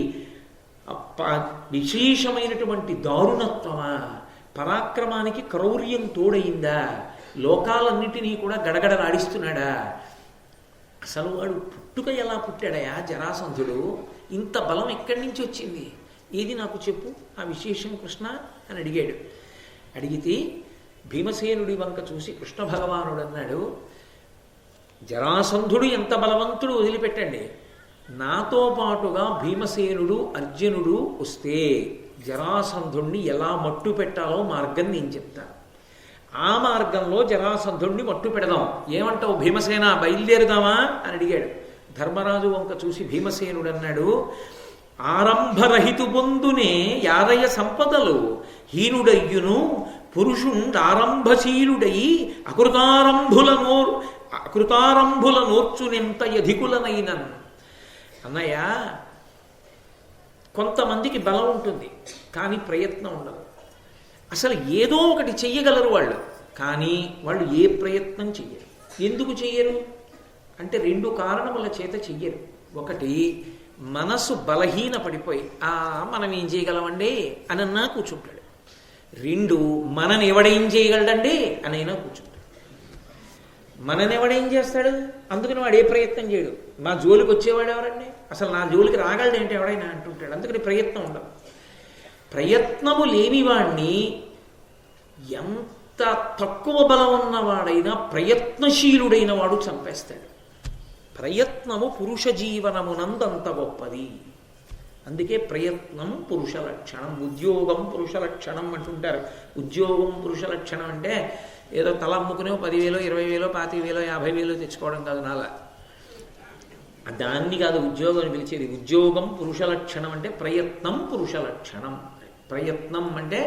విశేషమైనటువంటి దారుణత్వమా, పరాక్రమానికి క్రౌర్యం తోడయిందా, లోకాలన్నిటినీ కూడా గడగడలాడిస్తున్నాడా? అసలు వాడు పుట్టుక ఎలా పుట్టాడయా జరాసంధుడు? ఇంత బలం ఎక్కడి నుంచి వచ్చింది? ఏది నాకు చెప్పు ఆ విశేషం కృష్ణ అని అడిగాడు. అడిగితే భీమసేనుడి వంక చూసి కృష్ణ భగవానుడు అన్నాడు, జరాసంధుడు ఎంత బలవంతుడు వదిలిపెట్టండి, నాతో పాటుగా భీమసేనుడు అర్జునుడు వస్తే జరాసంధుణ్ణి ఎలా మట్టు పెట్టాలో మార్గం నేను చెప్తాను. ఆ మార్గంలో జరాసంధుణ్ణి మట్టు పెడదాం. ఏమంటావు భీమసేన, బయలుదేరుదామా అని అడిగాడు. ధర్మరాజు వంక చూసి భీమసేనుడు అన్నాడు, ఆరంభరహితు బొందునే యాదయ సంపదలు హీనుడయ్యును పురుషుండారంభశీలుడై అకృతారంభుల నోర్చునెంత యధికులనైనన్. అన్నయ్య, కొంతమందికి బలం ఉంటుంది కానీ ప్రయత్నం ఉండదు. అసలు ఏదో ఒకటి చెయ్యగలరు వాళ్ళు, కానీ వాళ్ళు ఏ ప్రయత్నం చెయ్యరు. ఎందుకు చెయ్యరు అంటే 2 కారణముల చేత చెయ్యరు. ఒకటి, మనసు బలహీన పడిపోయి మనం ఏం చేయగలమండి అనన్నా కూర్చుంటాడు. 2, మనని ఎవడేం చేయగలడండి అనైనా కూర్చుంటాడు. మనని ఎవడేం చేస్తాడు? అందుకని వాడు ఏ ప్రయత్నం చేయడు. మా జోలికి వచ్చేవాడు ఎవరండి, అసలు నా జోలికి రాగలడేంటి ఎవడైనా అంటుంటాడు. అందుకని ప్రయత్నం ఉండదు. ప్రయత్నము లేనివాణ్ణి ఎంత తక్కువ బలం ఉన్నవాడైనా ప్రయత్నశీలుడైన వాడు చంపేస్తాడు. ప్రయత్నము పురుష జీవనమునందంత గొప్పది. అందుకే ప్రయత్నం పురుష లక్షణం, ఉద్యోగం పురుష లక్షణం అంటుంటారు. ఉద్యోగం పురుష లక్షణం అంటే ఏదో తల అమ్ముకునే 10,000, 20,000, 25,000, 50,000 తెచ్చుకోవడం కాదు. నాలా దాన్ని కాదు ఉద్యోగం అని పిలిచేది. ఉద్యోగం పురుష లక్షణం అంటే ప్రయత్నం పురుష లక్షణం. ప్రయత్నం అంటే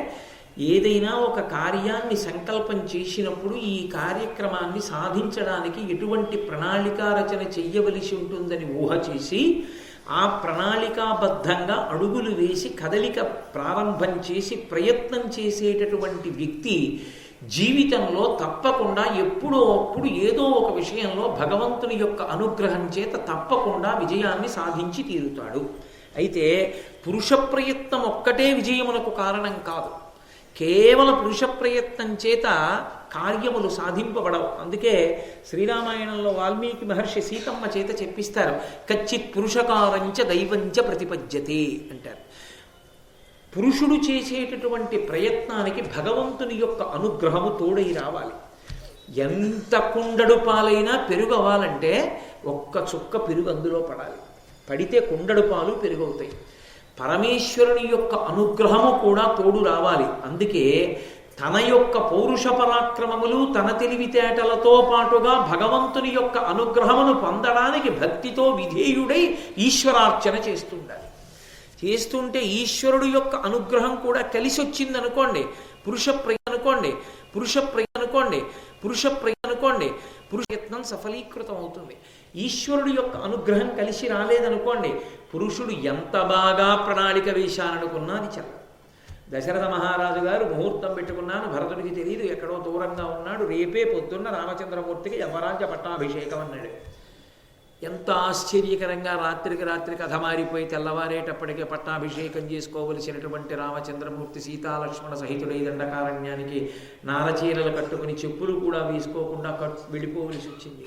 ఏదైనా ఒక కార్యాన్ని సంకల్పం చేసినప్పుడు ఈ కార్యక్రమాన్ని సాధించడానికి ఎటువంటి ప్రణాళికా రచన చెయ్యవలసి ఉంటుందని ఊహ చేసి ఆ ప్రణాళికాబద్ధంగా అడుగులు వేసి కదలిక ప్రారంభం చేసి ప్రయత్నం చేసేటటువంటి వ్యక్తి జీవితంలో తప్పకుండా ఎప్పుడో అప్పుడు ఏదో ఒక విషయంలో భగవంతుని యొక్క అనుగ్రహం చేత తప్పకుండా విజయాన్ని సాధించి తీరుతాడు. అయితే పురుష ప్రయత్నం ఒక్కటే విజయమునకు కారణం కాదు. కేవలం పురుష ప్రయత్నం చేత కార్యములు సాధింపబడవు. అందుకే శ్రీరామాయణంలో వాల్మీకి మహర్షి సీతమ్మ చేత చెప్పిస్తారు, కచ్చిత్ పురుషకారంచ దైవంచ ప్రతిపద్యతే అంటారు. పురుషుడు చేసేటటువంటి ప్రయత్నానికి భగవంతుని యొక్క అనుగ్రహము తోడై రావాలి. ఎంత కుండడు పాలైనా పెరుగు అవ్వాలంటే ఒక్క చుక్క పెరుగు అందులో పడాలి. పడితే కుండడు పాలు పెరుగవుతాయి. పరమేశ్వరుని యొక్క అనుగ్రహము కూడా తోడు రావాలి. అందుకే తన యొక్క పౌరుష పరాక్రమములు తన తెలివితేటలతో పాటుగా భగవంతుని యొక్క అనుగ్రహమును పొందడానికి భక్తితో విధేయుడై ఈశ్వరార్చన చేస్తుండాలి. చేస్తుంటే ఈశ్వరుడు యొక్క అనుగ్రహం కూడా కలిసి వచ్చిందనుకోండి, పురుష ప్రయత్నం సఫలీకృతం అవుతుంది. ఈశ్వరుడు యొక్క అనుగ్రహం కలిసి రాలేదనుకోండి, పురుషుడు ఎంత బాగా ప్రణాళిక వేశాననుకున్నా అది చల్ల. దశరథ మహారాజు గారు ముహూర్తం పెట్టుకున్నాను, భరతుడికి తెలియదు, ఎక్కడో దూరంగా ఉన్నాడు, రేపే పొద్దున్న రామచంద్రమూర్తికి యమరాజ్య పట్టాభిషేకం అన్నాడు. ఎంత ఆశ్చర్యకరంగా రాత్రికి రాత్రి కథ మారిపోయి తెల్లవారేటప్పటికే పట్టాభిషేకం చేసుకోవలసినటువంటి రామచంద్రమూర్తి సీతాలక్ష్మణ సహితుడై దండకారణ్యానికి నారచీరలు కట్టుకుని చెప్పులు కూడా వేసుకోకుండా వెళ్ళిపోవలసి వచ్చింది.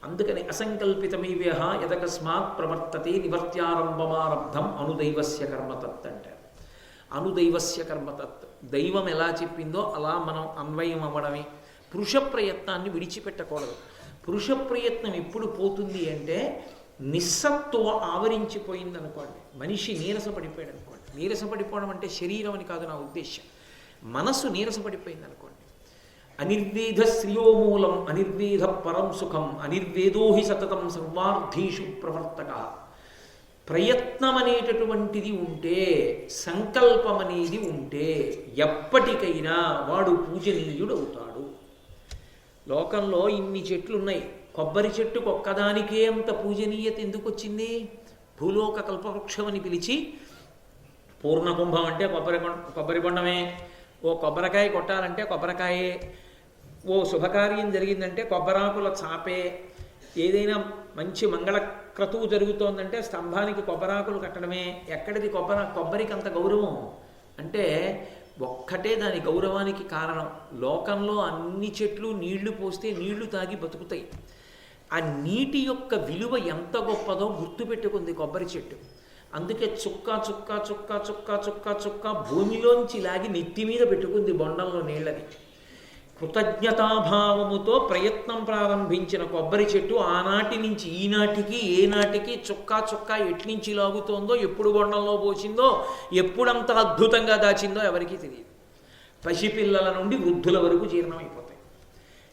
అందుకని అసంకల్పితమీవ్యహ యదకస్మాత్ ప్రవర్తతే నివర్త్యారంభమారబ్ధం అనుదైవస్య కర్మతత్ అంటారు. అనుదైవస్య కర్మతత్, దైవం ఎలా చెప్పిందో అలా మనం అన్వయం అవ్వడమే. పురుష ప్రయత్నాన్ని విడిచిపెట్టకూడదు. పురుష ప్రయత్నం ఎప్పుడు పోతుంది అంటే నిస్సత్తువ ఆవరించిపోయిందనుకోండి, మనిషి నీరసపడిపోయాడు అనుకోండి. నీరసపడిపోవడం అంటే శరీరం అని కాదు నా ఉద్దేశ్యం, మనస్సు నీరసపడిపోయింది అనుకోండి. అనిర్వేద శ్రియోమూలం అనిర్వేద పరం సుఖం అనిర్వేదో హి సతతం సర్వార్థీషు ప్రవర్తక. ప్రయత్నం అనేటటువంటిది ఉంటే, సంకల్పం అనేది ఉంటే ఎప్పటికైనా వాడు పూజనీయుడు అవుతాడు. లోకంలో ఇన్ని చెట్లు ఉన్నాయి, కొబ్బరి చెట్టుకు ఒక్కదానికే అంత పూజనీయత ఎందుకు వచ్చింది? భూలోక కల్పవృక్షం అని పిలిచి, పూర్ణకుంభం అంటే కొబ్బరి బొండమే, ఓ కొబ్బరికాయ కొట్టాలంటే కొబ్బరికాయే, ఓ శుభకార్యం జరిగిందంటే కొబ్బరాకుల చాపే, ఏదైనా మంచి మంగళ క్రతువు జరుగుతోందంటే స్తంభానికి కొబ్బరాకులు కట్టడమే. ఎక్కడిది కొబ్బరికి అంత గౌరవం అంటే ఒక్కటే దాని గౌరవానికి కారణం. లోకంలో అన్ని చెట్లు నీళ్లు పోస్తే నీళ్లు తాగి బతుకుతాయి. ఆ నీటి యొక్క విలువ ఎంత గొప్పదో గుర్తుపెట్టుకుంది కొబ్బరి చెట్టు. అందుకే చుక్క చుక్క చుక్క చుక్క చుక్క చుక్క భూమిలోంచి లాగి నెత్తి మీద పెట్టుకుంది బొండంలో నీళ్ళని. కృతజ్ఞతాభావముతో ప్రయత్నం ప్రారంభించిన కొబ్బరి చెట్టు ఆనాటి నుంచి ఈనాటికి ఏనాటికి చుక్క చుక్క ఎట్నుంచి లాగుతోందో, ఎప్పుడు బొండంలో పోసిందో, ఎప్పుడంత అద్భుతంగా దాచిందో ఎవరికీ తెలియదు. పసిపిల్లల నుండి వృద్ధుల వరకు జీర్ణమైపోతాయి.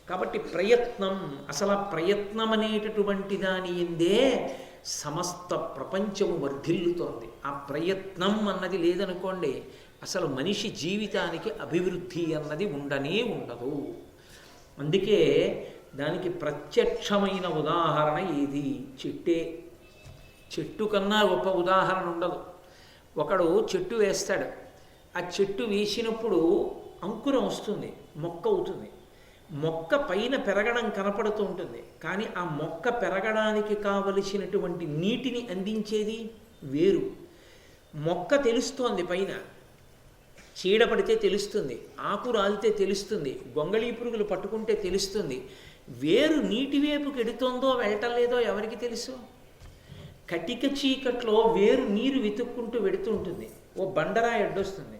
కాబట్టి ప్రయత్నం, అసలు ఆ ప్రయత్నం అనేటటువంటి దాని ఎందే సమస్త ప్రపంచము వర్ధిల్లుతోంది. ఆ ప్రయత్నం అన్నది లేదనుకోండి, అసలు మనిషి జీవితానికి అభివృద్ధి అన్నది ఉండనే ఉండదు. అందుకే దానికి ప్రత్యక్షమైన ఉదాహరణ ఏది? చెట్టే. చెట్టు కన్నా గొప్ప ఉదాహరణ ఉండదు. ఒకడు చెట్టు వేస్తాడు, ఆ చెట్టు వేసినప్పుడు అంకురం వస్తుంది, మొక్క అవుతుంది. మొక్క పైన పెరగడం కనపడుతూ ఉంటుంది, కానీ ఆ మొక్క పెరగడానికి కావలసినటువంటి నీటిని అందించేది వేరు. మొక్క తెలుస్తోంది, పైన చీడ పడితే తెలుస్తుంది, ఆకు రాలితే తెలుస్తుంది, గొంగళీ పురుగులు పట్టుకుంటే తెలుస్తుంది. వేరు నీటి వైపుకి ఎడుతోందో వెళ్ళటం లేదో ఎవరికి తెలుసు? కటిక చీకట్లో వేరు నీరు వెతుక్కుంటూ వెడుతూ ఉంటుంది. ఓ బండరాయి అడ్డొస్తుంది,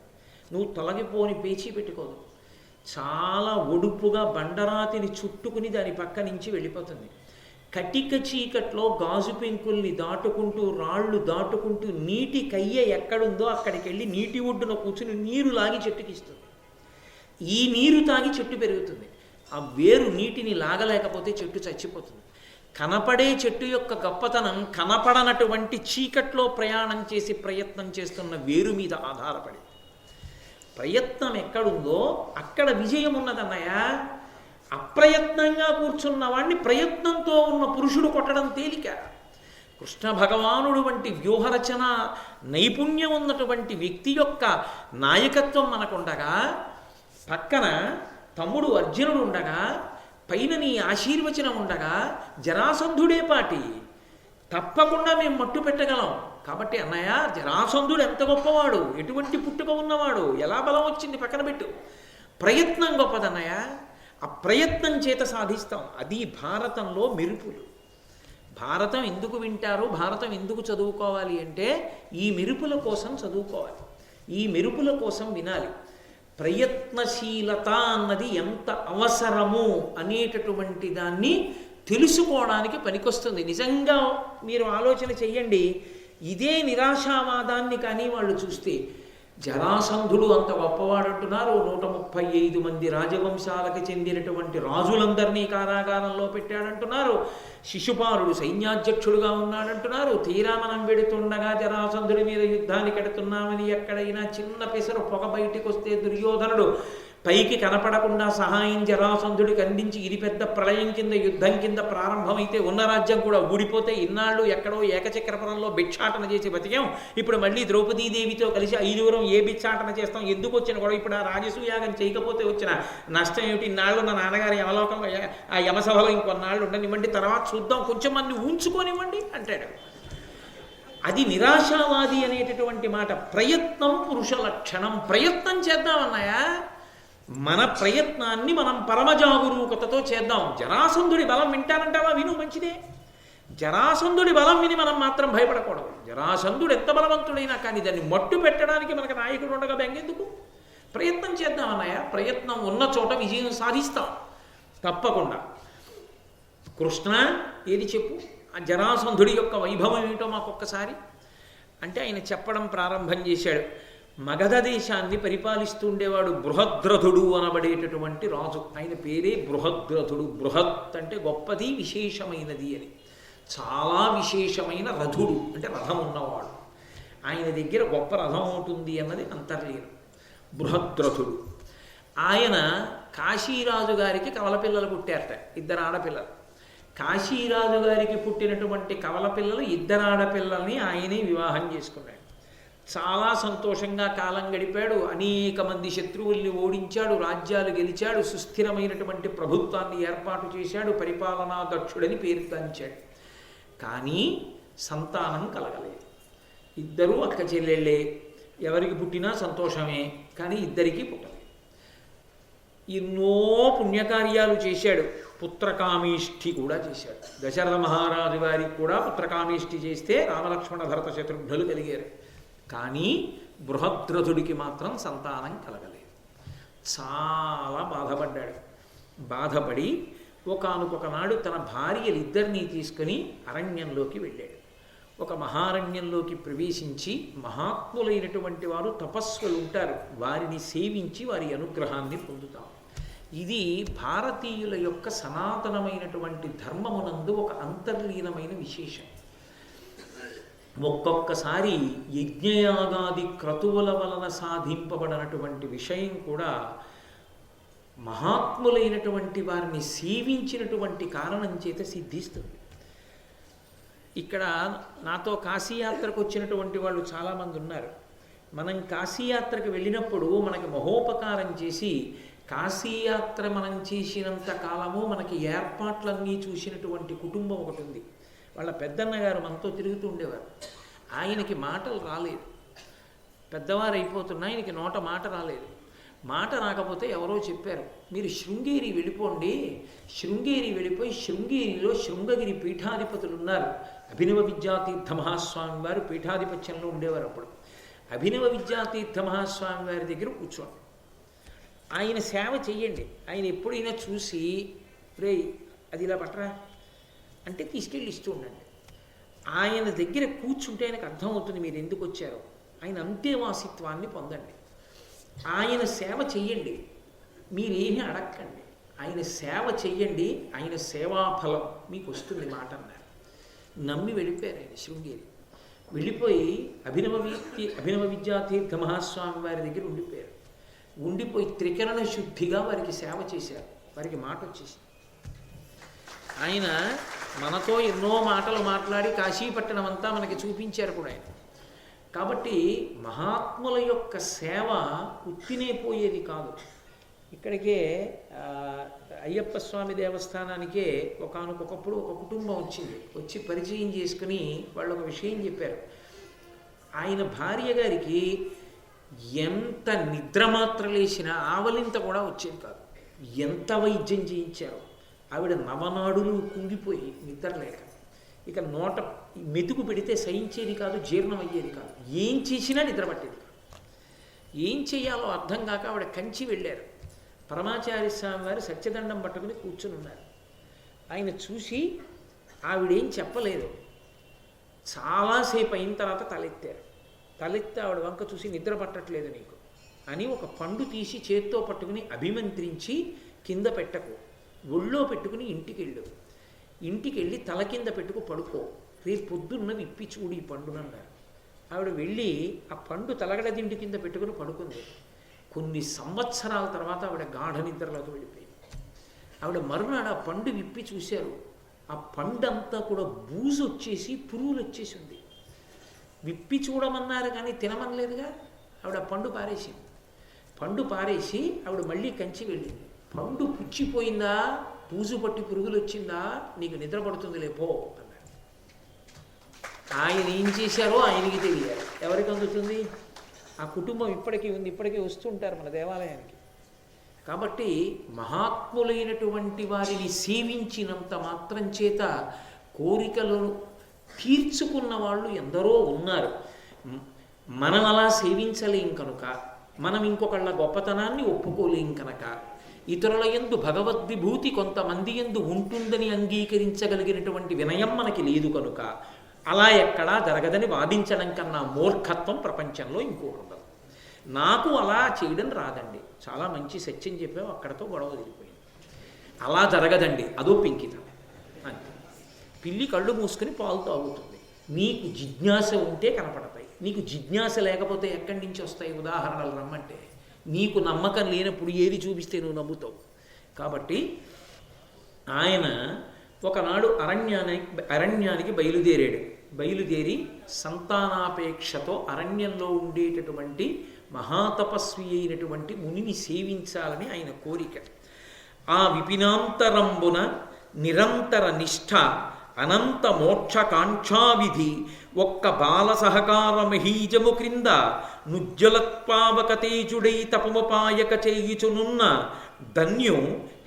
నువ్వు తొలగిపోని పేచీ పెట్టుకోదు, చాలా ఒడుపుగా బండరాతిని చుట్టుకుని దాని పక్క నుంచి వెళ్ళిపోతుంది. కటిక చీకట్లో గాజు పెంకుల్ని దాటుకుంటూ, రాళ్ళు దాటుకుంటూ నీటి కయ్య ఎక్కడుందో అక్కడికి వెళ్ళి నీటి ఒడ్డున కూర్చుని నీరు లాగి చెట్టుకిస్తుంది. ఈ నీరు తాగి చెట్టు పెరుగుతుంది. ఆ వేరు నీటిని లాగలేకపోతే చెట్టు చచ్చిపోతుంది. కనపడే చెట్టు యొక్క గొప్పతనం కనపడనటువంటి చీకట్లో ప్రయాణం చేసి ప్రయత్నం చేస్తున్న వేరు మీద ఆధారపడి. ప్రయత్నం ఎక్కడుందో అక్కడ విజయం ఉన్నదన్నయ్య. అప్రయత్నంగా కూర్చున్న వాడిని ప్రయత్నంతో ఉన్న పురుషుడు కొట్టడం తేలిక. కృష్ణ భగవానుడు వంటి వ్యూహరచన నైపుణ్యం ఉన్నటువంటి వ్యక్తి యొక్క నాయకత్వం మనకుండగా, పక్కన తమ్ముడు అర్జునుడు ఉండగా, పైన నీ ఆశీర్వచనం ఉండగా, జరాసంధుడే పాటి తప్పకుండా మేము మట్టు పెట్టగలం. కాబట్టి అన్నయ్య, జరాసంధుడు ఎంత గొప్పవాడు, ఎటువంటి పుట్టుక ఉన్నవాడు, ఎలా బలం వచ్చింది పక్కన పెట్టు. ప్రయత్నం గొప్పదన్నయ్య. ఆ ప్రయత్నం చేత సాధిస్తాం. అది భారతంలో మెరుపులు. భారతం ఎందుకు వింటారు, భారతం ఎందుకు చదువుకోవాలి అంటే ఈ మెరుపుల కోసం చదువుకోవాలి, ఈ మెరుపుల కోసం వినాలి. ప్రయత్నశీలత అన్నది ఎంత అవసరము అనేటటువంటి దాన్ని తెలుసుకోవడానికి పనికొస్తుంది. నిజంగా మీరు ఆలోచన చెయ్యండి. ఇదే నిరాశావాదాన్ని కానీ వాళ్ళు చూస్తే, జరాసంధుడు అంత గొప్పవాడంటున్నారు, 135 మంది రాజవంశాలకు చెందినటువంటి రాజులందరినీ కారాగారంలో పెట్టాడంటున్నారు, శిశుపాలుడు సైన్యాధ్యక్షుడుగా ఉన్నాడంటున్నారు, తీరా మనం వెడుతుండగా జరాసంధుడి మీద యుద్ధానికి ఎడుతున్నామని ఎక్కడైనా చిన్న పెసరు పొగ బయటికి వస్తే దుర్యోధనుడు పైకి కనపడకుండా సహాయం జరాసంధుడికి అందించి ఇది పెద్ద ప్రళయం కింద, యుద్ధం కింద ప్రారంభమైతే ఉన్న రాజ్యం కూడా ఊడిపోతే, ఇన్నాళ్ళు ఎక్కడో ఏకచక్రపురంలో భిక్షాటన చేసి బతికాం, ఇప్పుడు మళ్ళీ ద్రౌపదీదేవితో కలిసి 5 ఏ భిక్షాటన చేస్తాం, ఎందుకు వచ్చిన కూడా ఇప్పుడు ఆ రాజసూయాగం చేయకపోతే వచ్చిన నష్టం ఏమిటి? ఇన్నాళ్ళు నా నాన్నగారి యమలోకంలో ఆ యమసభలో ఇంకొన్నాళ్ళు ఉండనివ్వండి, తర్వాత చూద్దాం, కొంచెం మంది ఉంచుకోనివ్వండి అంటాడు. అది నిరాశావాది అనేటటువంటి మాట. ప్రయత్నం పురుష లక్షణం. ప్రయత్నం చేద్దామన్నాయా, మన ప్రయత్నాన్ని మనం పరమజాగరూకతతో చేద్దాం. జరాసంధుడి బలం వింటానంటావా? విను, మంచిదే. జరాసంధుడి బలం విని మనం మాత్రం భయపడకూడదు. జరాసంధుడు ఎంత బలవంతుడైనా కానీ దాన్ని మట్టు పెట్టడానికి మనకు నాయకుడు ఉండగా బెంగెందుకు? ప్రయత్నం చేద్దామన్నయ్య. ప్రయత్నం ఉన్న చోట విజయం సాధిస్తాం తప్పకుండా. కృష్ణ ఏది చెప్పు ఆ జరాసంధుడి యొక్క వైభవం ఏమిటో మాకొక్కసారి అంటే ఆయన చెప్పడం ప్రారంభం చేశాడు. మగధ దేశాన్ని పరిపాలిస్తూ ఉండేవాడు బృహద్రథుడు అనబడేటటువంటి రాజు. ఆయన పేరే బృహద్రథుడు. బృహత్ అంటే గొప్పది, విశేషమైనది అని. చాలా విశేషమైన రథుడు అంటే రథం ఉన్నవాడు. ఆయన దగ్గర గొప్ప రథం ఉంటుంది అన్నది అంతర్లీనం. బృహద్రథుడు ఆయన కాశీరాజు గారికి కవల పిల్లలు పుట్టారట, 2 ఆడపిల్లలు. కాశీరాజు గారికి పుట్టినటువంటి కవల పిల్లలు 2 ఆడపిల్లల్ని ఆయనే వివాహం చేసుకున్నాడు. చాలా సంతోషంగా కాలం గడిపాడు. అనేక మంది శత్రువుల్ని ఓడించాడు, రాజ్యాలు గెలిచాడు, సుస్థిరమైనటువంటి ప్రభుత్వాన్ని ఏర్పాటు చేశాడు, పరిపాలనా దక్షుడని పేరుగాంచాడు. కానీ సంతానం కలగలేదు. 2 అక్క చెల్లెళ్ళే, ఎవరికి పుట్టినా సంతోషమే, కానీ 2కి పుట్టలేదు. ఎన్నో పుణ్యకార్యాలు చేశాడు. పుత్రకామేష్ఠి కూడా చేశాడు. దశరథ మహారాజు వారికి కూడా పుత్రకామేష్ఠి చేస్తే రామలక్ష్మణ భరత శత్రుఘ్నులు కలిగారు. కానీ బృహద్రథుడికి మాత్రం సంతానం కలగలేదు. చాలా బాధపడ్డాడు. బాధపడి ఒకానొకనాడు తన భార్యలిద్దరినీ తీసుకుని అరణ్యంలోకి వెళ్ళాడు. ఒక మహారణ్యంలోకి ప్రవేశించి మహాత్ములైనటువంటి వారు తపస్సులు ఉంటారు, వారిని సేవించి వారి అనుగ్రహాన్ని పొందుతాం. ఇది భారతీయుల యొక్క సనాతనమైనటువంటి ధర్మమునందు ఒక అంతర్లీనమైన విశేషం. ఒక్కొక్కసారి యజ్ఞయాగాది క్రతువుల వలన సాధింపబడినటువంటి విషయం కూడా మహాత్ములైనటువంటి వారిని సేవించినటువంటి కారణం చేత సిద్ధిస్తుంది. ఇక్కడ నాతో కాశీయాత్రకు వచ్చినటువంటి వాళ్ళు చాలామంది ఉన్నారు. మనం కాశీయాత్రకు వెళ్ళినప్పుడు మనకి మహోపకారం చేసి, కాశీయాత్ర మనం చేసినంత కాలము మనకి ఏర్పాట్లన్నీ చూసినటువంటి కుటుంబం ఒకటి ఉంది. వాళ్ళ పెద్దన్న గారు మనతో తిరుగుతూ ఉండేవారు. ఆయనకి మాటలు రాలేదు, పెద్దవారు అయిపోతున్నా ఆయనకి నోట మాట రాలేదు. మాట రాకపోతే ఎవరో చెప్పారు, మీరు శృంగేరి వెళ్ళిపోండి. శృంగేరి వెళ్ళిపోయి శృంగేరిలో శృంగగిరి పీఠాధిపతులు ఉన్నారు. అభినవ విద్యాతీర్థ మహాస్వామి వారు పీఠాధిపత్యంలో ఉండేవారు. అప్పుడు అభినవ విద్యాతీర్థ మహాస్వామి వారి దగ్గర కూర్చోండి, ఆయన సేవ చెయ్యండి. ఆయన ఎప్పుడైనా చూసి రే అది ఇలా పట్టరా అంటే తీసుకెళ్ళి ఇస్తూ ఉండండి. ఆయన దగ్గర కూర్చుంటే ఆయనకు అర్థమవుతుంది మీరు ఎందుకు వచ్చారో. ఆయన అంతేవాసిత్వాన్ని పొందండి. ఆయన సేవ చెయ్యండి, మీరేమీ అడక్కండి. ఆయన సేవ చెయ్యండి, ఆయన సేవాఫలం మీకు వస్తుంది మాట అన్నారు. నమ్మి వెళ్ళిపోయారు ఆయన శృంగేరి. వెళ్ళిపోయి అభినవ విద్యాతీర్థ మహాస్వామి వారి దగ్గర ఉండిపోయారు. ఉండిపోయి త్రికరణ శుద్ధిగా వారికి సేవ చేశారు. వారికి మాట వచ్చేసింది. ఆయన మనతో ఎన్నో మాటలు మాట్లాడి కాశీపట్టణం అంతా మనకి చూపించారు కూడా ఆయన. కాబట్టి మహాత్ముల యొక్క సేవ ఉత్తినే పోయేది కాదు. ఇక్కడికే అయ్యప్ప స్వామి దేవస్థానానికే ఒకానొకప్పుడు ఒక కుటుంబం వచ్చింది. వచ్చి పరిచయం చేసుకుని వాళ్ళు ఒక విషయం చెప్పారు. ఆయన భార్య గారికి ఎంత నిద్ర మాత్రం లేచినా ఆవలింత కూడా వచ్చేది కాదు. ఎంత వైద్యం చేయించారో. ఆవిడ నవనాడులు కుంగిపోయి నిద్రలేక ఇక నోట మెతుకు పెడితే సహించేది కాదు, జీర్ణం అయ్యేది కాదు. ఏం చేసినా నిద్ర పట్టేది కాదు. ఏం చేయాలో అర్థం కాక ఆవిడ కంచి వెళ్ళారు. పరమాచార్య స్వామి వారు సత్యదండం పట్టుకుని కూర్చుని ఉన్నారు. ఆయన చూసి ఆవిడేం చెప్పలేదు. చాలాసేపు అయిన తర్వాత తలెత్తారు. తలెత్తి ఆవిడ వంక చూసి నిద్ర పట్టట్లేదు నీకు అని ఒక పండు తీసి చేత్తో పట్టుకుని అభిమంత్రించి కింద పెట్టకు, ఒళ్ళో పెట్టుకుని ఇంటికి వెళ్ళి తల కింద పెట్టుకు పడుకో, రేపు పొద్దున్న విప్పి చూడు ఈ పండునన్నారు. ఆవిడ వెళ్ళి ఆ పండు తలగడ దిండు కింద పెట్టుకుని పడుకుంది. కొన్ని సంవత్సరాల తర్వాత ఆవిడ గాఢ నిద్రలోకి వెళ్ళిపోయింది. ఆవిడ మరునాడు ఆ పండు విప్పి చూశారు. ఆ పండంతా కూడా బూజు వచ్చేసి పురుగులు వచ్చేసి ఉంది. విప్పి చూడమన్నారు కానీ తినమనలేదుగా. ఆవిడ పండు పారేసింది. పండు పారేసి ఆవిడ మళ్ళీ కంచి వెళ్ళింది. పండు పుచ్చిపోయిందా, పూజు పట్టి పురుగులు వచ్చిందా, నీకు నిద్ర పడుతుంది లేపో అన్నారు. ఆయన ఏం చేశారో ఆయనకి తెలియాలి. ఎవరికి అందుతుంది? ఆ కుటుంబం ఇప్పటికీ ఉంది, ఇప్పటికీ వస్తుంటారు మన దేవాలయానికి. కాబట్టి మహాత్ములైనటువంటి వారిని సేవించినంత మాత్రం చేత కోరికలను తీర్చుకున్న వాళ్ళు ఎందరో ఉన్నారు. మనం అలా సేవించలేం కనుక, మనం ఇంకొకళ్ళ గొప్పతనాన్ని ఒప్పుకోలేం కనుక ఇతరుల యందు భగవద్విభూతి కొంతమంది యందు ఉంటుందని అంగీకరించగలిగినటువంటి వినయం మనకి లేదు కనుక అలా ఎక్కడా జరగదని వాదించడం కన్నా మూర్ఖత్వం ప్రపంచంలో ఇంకోటి ఉండదు. నాకు అలా చేయడం రాదండి, చాలా మంచి సత్యం చెప్పావు, అక్కడతో గొడవ వదిలిపోయింది. అలా జరగదండి, అదో పెంకితం అంతే. పిల్లి కళ్ళు మూసుకొని పాలు తాగుతుంది. నీకు జిజ్ఞాస ఉంటే కనపడతాయి, నీకు జిజ్ఞాస లేకపోతే ఎక్కడి నుంచి వస్తాయి ఉదాహరణలు రమ్మంటే? నీకు నమ్మకం లేనప్పుడు ఏది చూపిస్తే నువ్వు నమ్ముతావు? కాబట్టి ఆయన ఒకనాడు అరణ్యానికి బయలుదేరి సంతానాపేక్షతో అరణ్యంలో ఉండేటటువంటి మహాతపస్వి అయినటువంటి మునిని సేవించాలని ఆయన కోరిక. ఆ విపినాంతరంబున నిరంతర నిష్ఠ అనంత మోక్షకాంక్షావిధి ఒక్క బాల సహకార మహీజము క్రింద నుజ్జలత్పావకతేజుడై తపముపాయక చేయుచునున్న ధన్యు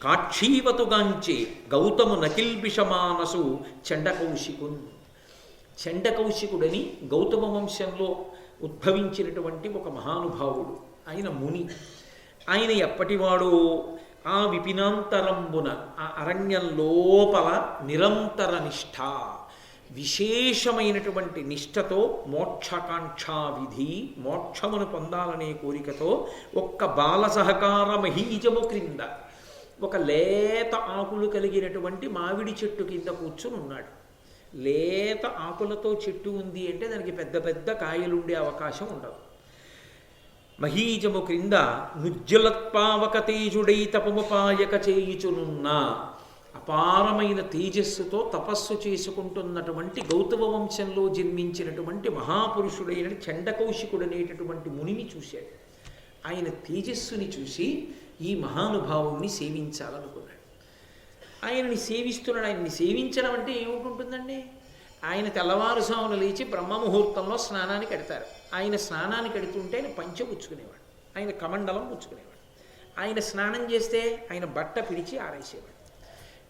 కాక్షీవతుగాంచే గౌతము నకిల్బిషమానసు చండకౌశికున్. చండకౌశికుడని గౌతమ వంశంలో ఉద్భవించినటువంటి ఒక మహానుభావుడు, ఆయన ముని. ఆయన ఎప్పటివాడో ఆ విపినాంతరంబున ఆ అరణ్యం లోపల నిరంతర నిష్ఠ, విశేషమైనటువంటి నిష్ఠతో మోక్షకాంక్షా విధి, మోక్షమును పొందాలనే కోరికతో ఒక్క బాల సహకార మహీజము క్రింద ఒక లేత ఆకులు కలిగినటువంటి మామిడి చెట్టు కింద కూర్చుని ఉన్నాడు. లేత ఆకులతో చెట్టు ఉంది అంటే దానికి పెద్ద పెద్ద కాయలుండే అవకాశం ఉండదు. మహీజము క్రింద నుజ్జలత్పావక తేజుడై తపముపాయక చేయుచునున్న అపారమైన తేజస్సుతో తపస్సు చేసుకుంటున్నటువంటి గౌతమ వంశంలో జన్మించినటువంటి మహాపురుషుడైన చండకౌశికుడనేటటువంటి మునిని చూశాడు. ఆయన తేజస్సుని చూసి ఈ మహానుభావుణ్ణి సేవించాలనుకున్నాడు. ఆయనని సేవిస్తున్నాడు. ఆయన్ని సేవించడం అంటే ఏమిటి? ఆయన తెల్లవారుజామున లేచి బ్రహ్మముహూర్తంలో స్నానానికి ఎడతారు. ఆయన స్నానానికి ఎడుతుంటే ఆయన పంచె పుచ్చుకునేవాడు, ఆయన కమండలం పుచ్చుకునేవాడు. ఆయన స్నానం చేస్తే ఆయన బట్ట పిడిచి ఆరేసేవాడు,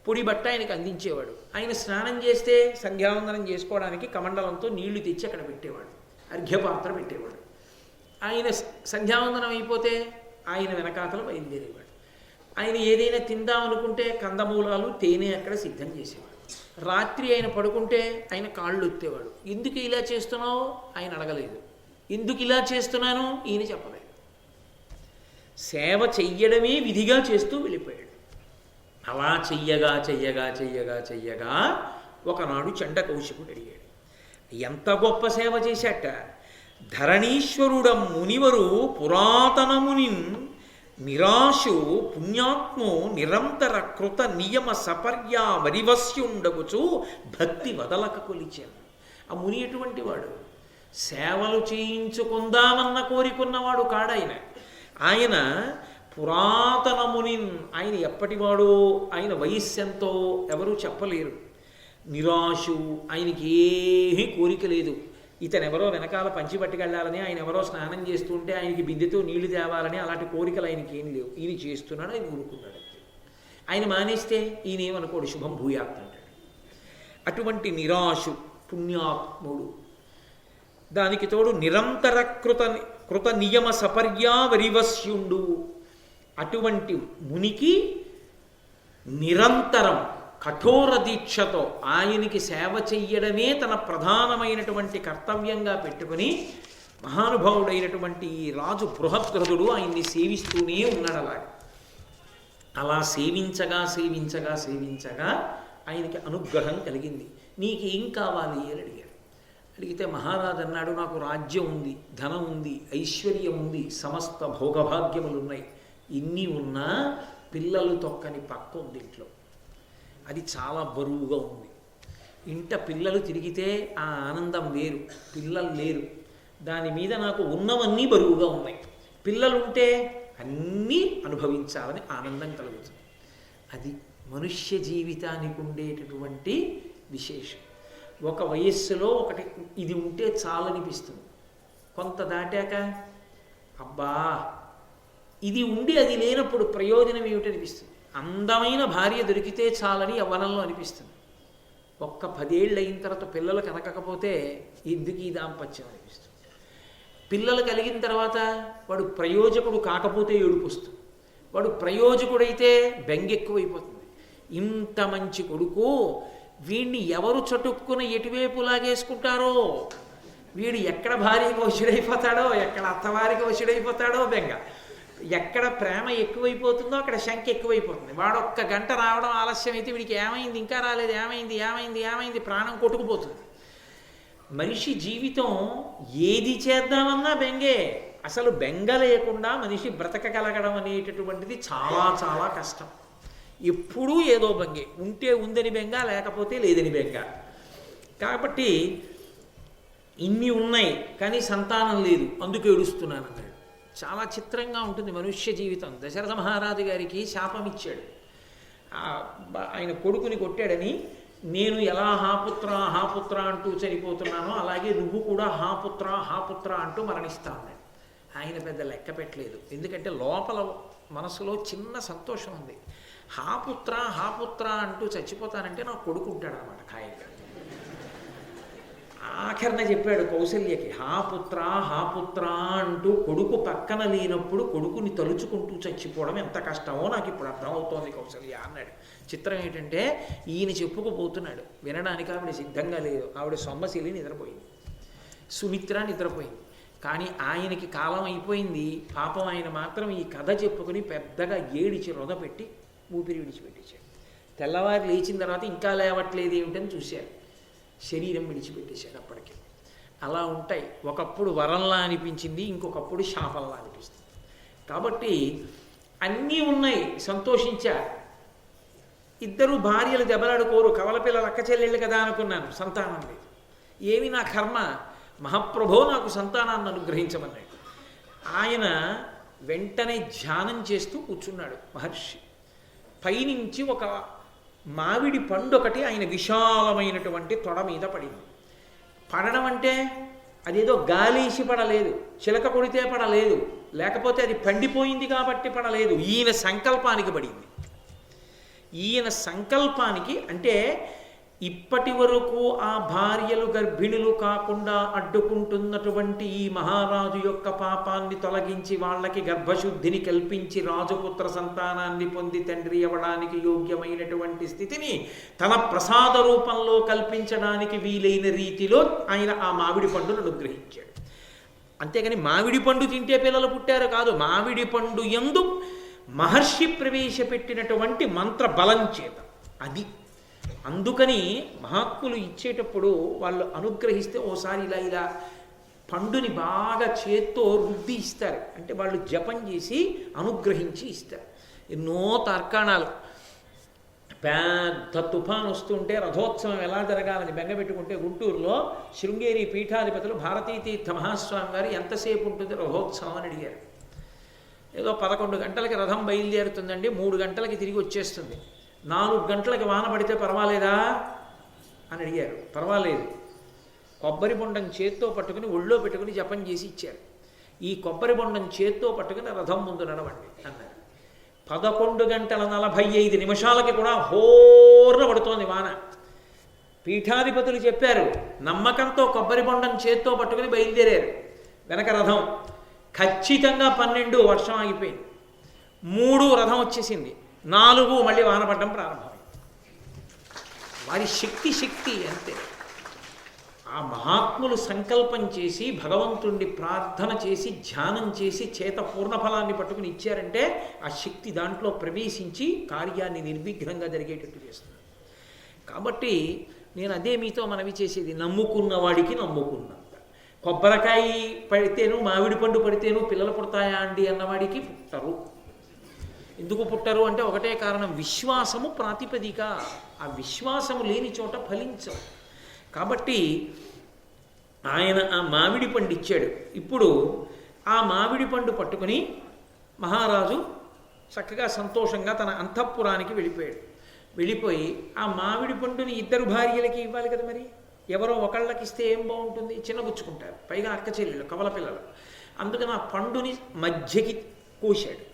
పొడి బట్ట ఆయనకు అందించేవాడు. ఆయన స్నానం చేస్తే సంధ్యావందనం చేసుకోవడానికి కమండలంతో నీళ్లు తెచ్చి అక్కడ పెట్టేవాడు, అర్ఘ్యపాత్ర పెట్టేవాడు. ఆయన సంధ్యావందనం అయిపోతే ఆయన వెనకాతలు బయలుదేరేవాడు. ఆయన ఏదైనా తిందామనుకుంటే కందమూలాలు తేనె అక్కడ సిద్ధం చేసేవాడు. రాత్రి ఆయన పడుకుంటే ఆయన కాళ్ళు ఎత్తేవాడు. ఎందుకు ఇలా చేస్తున్నావు ఆయన అడగలేదు, ఎందుకు ఇలా చేస్తున్నాను ఈయన చెప్పలేదు. సేవ చెయ్యడమే విధిగా చేస్తూ వెళ్ళిపోయాడు. అలా చెయ్యగా చెయ్యగా చెయ్యగా చెయ్యగా ఒకనాడు చండకౌశికుడు అడిగాడు, ఎంత గొప్ప సేవ చేశాట! ధరణీశ్వరుడం మునివరు పురాతనమునిన్ నిరాశు పుణ్యాత్మో నిరంతర కృత నియమ సపర్యా వరివస్యుండగుచు భక్తి వదలక కొలిచాను. ఆ ముని ఎటువంటి వాడు? సేవలు చేయించుకుందామన్న కోరికున్నవాడు కాడాయన. ఆయన పురాతన ముని. ఆయన ఎప్పటివాడో, ఆయన వయస్సెంతో ఎవరూ చెప్పలేరు. నిరాశు, ఆయనకి ఏమీ కోరిక లేదు. ఇతను ఎవరో వెనకాల పంచి పట్టుకెళ్ళాలని, ఆయన ఎవరో స్నానం చేస్తుంటే ఆయనకి బిందెతో నీళ్లు తేవాలని అలాంటి కోరికలు ఆయనకి ఏం లేవు. ఈయన చేస్తున్నాడు, ఆయన ఊరుకున్నాడు. ఆయన మానేస్తే ఈయన ఏమనుకోడు, శుభం భూయాత్ అంటాడు. అటువంటి నిరాశు పుణ్యాత్ముడు, దానికి తోడు నిరంతర కృత నియమ సపర్యా వరివస్యుండు. అటువంటి మునికి నిరంతరం కఠోర దీక్షతో ఆయనకి సేవ చెయ్యడమే తన ప్రధానమైనటువంటి కర్తవ్యంగా పెట్టుకుని మహానుభావుడైనటువంటి ఈ రాజు బృహద్రథుడు ఆయన్ని సేవిస్తూనే ఉన్నాడు. అలా సేవించగా సేవించగా సేవించగా ఆయనకి అనుగ్రహం కలిగింది. నీకేం కావాలి అని అడిగాడు. అడిగితే మహారాజు అన్నాడు, నాకు రాజ్యం ఉంది, ధనం ఉంది, ఐశ్వర్యం ఉంది, సమస్త భోగభాగ్యములు ఉన్నాయి. ఇన్ని ఉన్నా పిల్లలు తొక్కని పక్క ఉంది ఇంట్లో, అది చాలా బరువుగా ఉంది. ఇంట పిల్లలు తిరిగితే ఆ ఆనందం వేరు, పిల్లలు లేరు. దాని మీద నాకు ఉన్నవన్నీ బరువుగా ఉన్నాయి. పిల్లలుంటే అన్నీ అనుభవించాలని ఆనందం కలుగుతుంది. అది మనుష్య జీవితానికి ఉండేటటువంటి విశేషం. ఒక వయస్సులో ఒకటి ఇది ఉంటే చాలనిపిస్తుంది. కొంత దాటాక అబ్బా ఇది ఉండి అది లేనప్పుడు ప్రయోజనం ఏమిటనిపిస్తుంది. అందమైన భార్య దొరికితే చాలని యవ్వనంలో అనిపిస్తుంది. ఒక్క 10 ఏళ్ళు అయిన తర్వాత పిల్లలు కనకపోతే ఎందుకు ఈ దాంపత్యం అనిపిస్తుంది. పిల్లలు కలిగిన తర్వాత వాడు ప్రయోజకుడు కాకపోతే ఏడుపు వస్తుంది. వాడు ప్రయోజకుడైతే బెంగ ఎక్కువైపోతుంది. ఇంత మంచి కొడుకు, వీడిని ఎవరు చటుక్కున ఎటువైపు లాగేసుకుంటారో, వీడు ఎక్కడ భార్యకి వశుడైపోతాడో, ఎక్కడ అత్తవారికి వశుడైపోతాడో బెంగ, ఎక్కడ ప్రేమ ఎక్కువైపోతుందో అక్కడ శంక ఎక్కువైపోతుంది. వాడు ఒక్క గంట రావడం ఆలస్యం అయితే వీడికి ఏమైంది, ఇంకా రాలేదు, ఏమైంది ఏమైంది ఏమైంది, ప్రాణం కొట్టుకుపోతుంది. మనిషి జీవితం ఏది చేద్దామన్నా బెంగే. అసలు బెంగ లేకుండా మనిషి బ్రతకగలగడం అనేటటువంటిది చాలా చాలా కష్టం. ఎప్పుడూ ఏదో బెంగే, ఉంటే ఉందని బెంగ, లేకపోతే లేదని బెంగ. కాబట్టి ఇన్ని ఉన్నాయి కానీ సంతానం లేదు, అందుకు ఏడుస్తున్నాను అన్నాడు. చాలా చిత్రంగా ఉంటుంది మనుష్య జీవితం. దశరథ మహారాజు గారికి శాపం ఇచ్చాడు. ఆయన కొడుకుని కొట్టాడని, నేను ఎలా హాపుత్ర హాపుత్ర అంటూ చనిపోతున్నానో అలాగే నువ్వు కూడా హాపుత్ర హాపుత్ర అంటూ మరణిస్తా అన్నాడు. ఆయన పెద్ద లెక్క పెట్టలేదు, ఎందుకంటే లోపల మనసులో చిన్న సంతోషం ఉంది. హాపుత్ర హాపుత్ర అంటూ చచ్చిపోతానంటే నా కొడుకు ఉంటాడనమాట ఖాయంగా. ఆఖరణ చెప్పాడు కౌసల్యకి, హాపుత్ర హాపుత్ర అంటూ కొడుకు పక్కన లేనప్పుడు కొడుకుని తలుచుకుంటూ చచ్చిపోవడం ఎంత కష్టమో నాకు ఇప్పుడు అర్థమవుతోంది కౌసల్య అన్నాడు. చిత్రం ఏంటంటే ఈయన చెప్పుకుపోతున్నాడు, వినడానికి ఆవిడ సిద్ధంగా లేదు. ఆవిడ సొమ్మశీలి నిద్రపోయింది, సుమిత్ర నిద్రపోయింది. కానీ ఆయనకి కాలం అయిపోయింది. పాపం ఆయన మాత్రం ఈ కథ చెప్పుకుని పెద్దగా ఏడిచి రొదపెట్టి ఊపిరి విడిచిపెట్టేశాడు. తెల్లవారు లేచిన తర్వాత ఇంకా లేవట్లేదు ఏమిటని చూశారు, శరీరం విడిచిపెట్టేశాడు. అప్పటికి అలా ఉంటాయి. ఒకప్పుడు వరంలా అనిపించింది, ఇంకొకప్పుడు శాపంలా అనిపిస్తుంది. కాబట్టి అన్నీ ఉన్నాయి, సంతోషించారు. ఇద్దరు భార్యలు దెబ్బలాడుకోరు, కవల పిల్లలు అక్క చెల్లెళ్ళు కదా అనుకున్నాను, సంతానం లేదు. ఏమి నా కర్మ, మహాప్రభో నాకు సంతానాన్ని అనుగ్రహించమన్నాడు. ఆయన వెంటనే ధ్యానం చేస్తూ కూర్చున్నాడు మహర్షి. పైనుంచి ఒక మామిడి పండు ఒకటి ఆయన విశాలమైనటువంటి తొడ మీద పడింది. పడడం అంటే అదేదో గాలేసి పడలేదు, చిలక కొడితే పడలేదు, లేకపోతే అది పండిపోయింది కాబట్టి పడలేదు, ఈయన సంకల్పానికి పడింది. ఈయన సంకల్పానికి అంటే ఇప్పటి వరకు ఆ భార్యలు గర్భిణులు కాకుండా అడ్డుకుంటున్నటువంటి ఈ మహారాజు యొక్క పాపాన్ని తొలగించి వాళ్ళకి గర్భశుద్ధిని కల్పించి రాజపుత్ర సంతానాన్ని పొంది తండ్రి అవ్వడానికి యోగ్యమైనటువంటి స్థితిని తన ప్రసాద రూపంలో కల్పించడానికి వీలైన రీతిలో ఆయన ఆ మామిడి పండును అనుగ్రహించాడు. అంతేగాని మామిడి పండు తింటే పిల్లలు పుట్టారు కాదు, మామిడి పండు యందు మహర్షి ప్రవేశపెట్టినటువంటి మంత్ర బలం చేత అది. అందుకని మహాత్ములు ఇచ్చేటప్పుడు వాళ్ళు అనుగ్రహిస్తే ఓసారి ఇలా ఇలా పండుని బాగా చేత్తో రుద్ది ఇస్తారు, అంటే వాళ్ళు జపం చేసి అనుగ్రహించి ఇస్తారు. ఎన్నో తర్కాణాలు. పెద్ద తుఫాన్ వస్తుంటే రథోత్సవం ఎలా జరగాలని బెంగపెట్టుకుంటే గుంటూరులో శృంగేరి పీఠాధిపతులు భారతీతీర్థ మహాస్వామి గారు ఎంతసేపు ఉంటుంది రథోత్సవం అని అడిగారు. ఏదో 11 గంటలకి రథం బయలుదేరుతుందండి, 3 గంటలకి తిరిగి వచ్చేస్తుంది. 4 గంటలకి వాన పడితే పర్వాలేదా అని అడిగారు. పర్వాలేదు. కొబ్బరి బొండం చేత్తో పట్టుకుని ఒళ్ళో పెట్టుకుని జపం చేసి ఇచ్చారు. ఈ కొబ్బరి బొండం చేత్తో పట్టుకుని రథం ముందు నడవండి అన్నారు. 11 గంటల 45 నిమిషాలకి కూడా హోర్న పడుతోంది వాన. పీఠాధిపతులు చెప్పారు, నమ్మకంతో కొబ్బరి బొండం చేత్తో పట్టుకుని బయలుదేరారు. వెనక రథం ఖచ్చితంగా 12 వర్షం ఆగిపోయింది, 3 రథం వచ్చేసింది, 4 మళ్ళీ వాన పడడం ప్రారంభమైంది. వారి శక్తి అంతే. ఆ మహాత్ములు సంకల్పం చేసి భగవంతుణ్ణి ప్రార్థన చేసి ధ్యానం చేసి చేత పూర్ణఫలాన్ని పట్టుకుని ఇచ్చారంటే ఆ శక్తి దాంట్లో ప్రవేశించి కార్యాన్ని నిర్విఘ్నంగా జరిగేటట్టు చేస్తుంది. కాబట్టి నేను అదే మీతో మనవి చేసేది, నమ్ముకున్న వాడికి నమ్ముకున్నంత. కొబ్బరికాయ పడితేను మామిడి పండు పడితేను పిల్లలు పుడతాయా అండి అన్నవాడికి పుట్టరు. ఎందుకు పుట్టరు అంటే ఒకటే కారణం, విశ్వాసము ప్రాతిపదిక. ఆ విశ్వాసము లేని చోట ఫలించవు. కాబట్టి ఆయన ఆ మామిడి పండు ఇచ్చాడు. ఇప్పుడు ఆ మామిడి పండు పట్టుకుని మహారాజు చక్కగా సంతోషంగా తన అంతఃపురానికి వెళ్ళిపోయాడు. వెళ్ళిపోయి ఆ మామిడి పండుని 2 భార్యలకి ఇవ్వాలి కదా, మరి ఎవరో ఒకళ్ళకి ఇస్తే ఏం బాగుంటుంది, చిన్నబుచ్చుకుంటారు, పైగా అక్క చెల్లెళ్ళు కవల పిల్లలు. అందుకని ఆ పండుని మధ్యకి కోశాడు.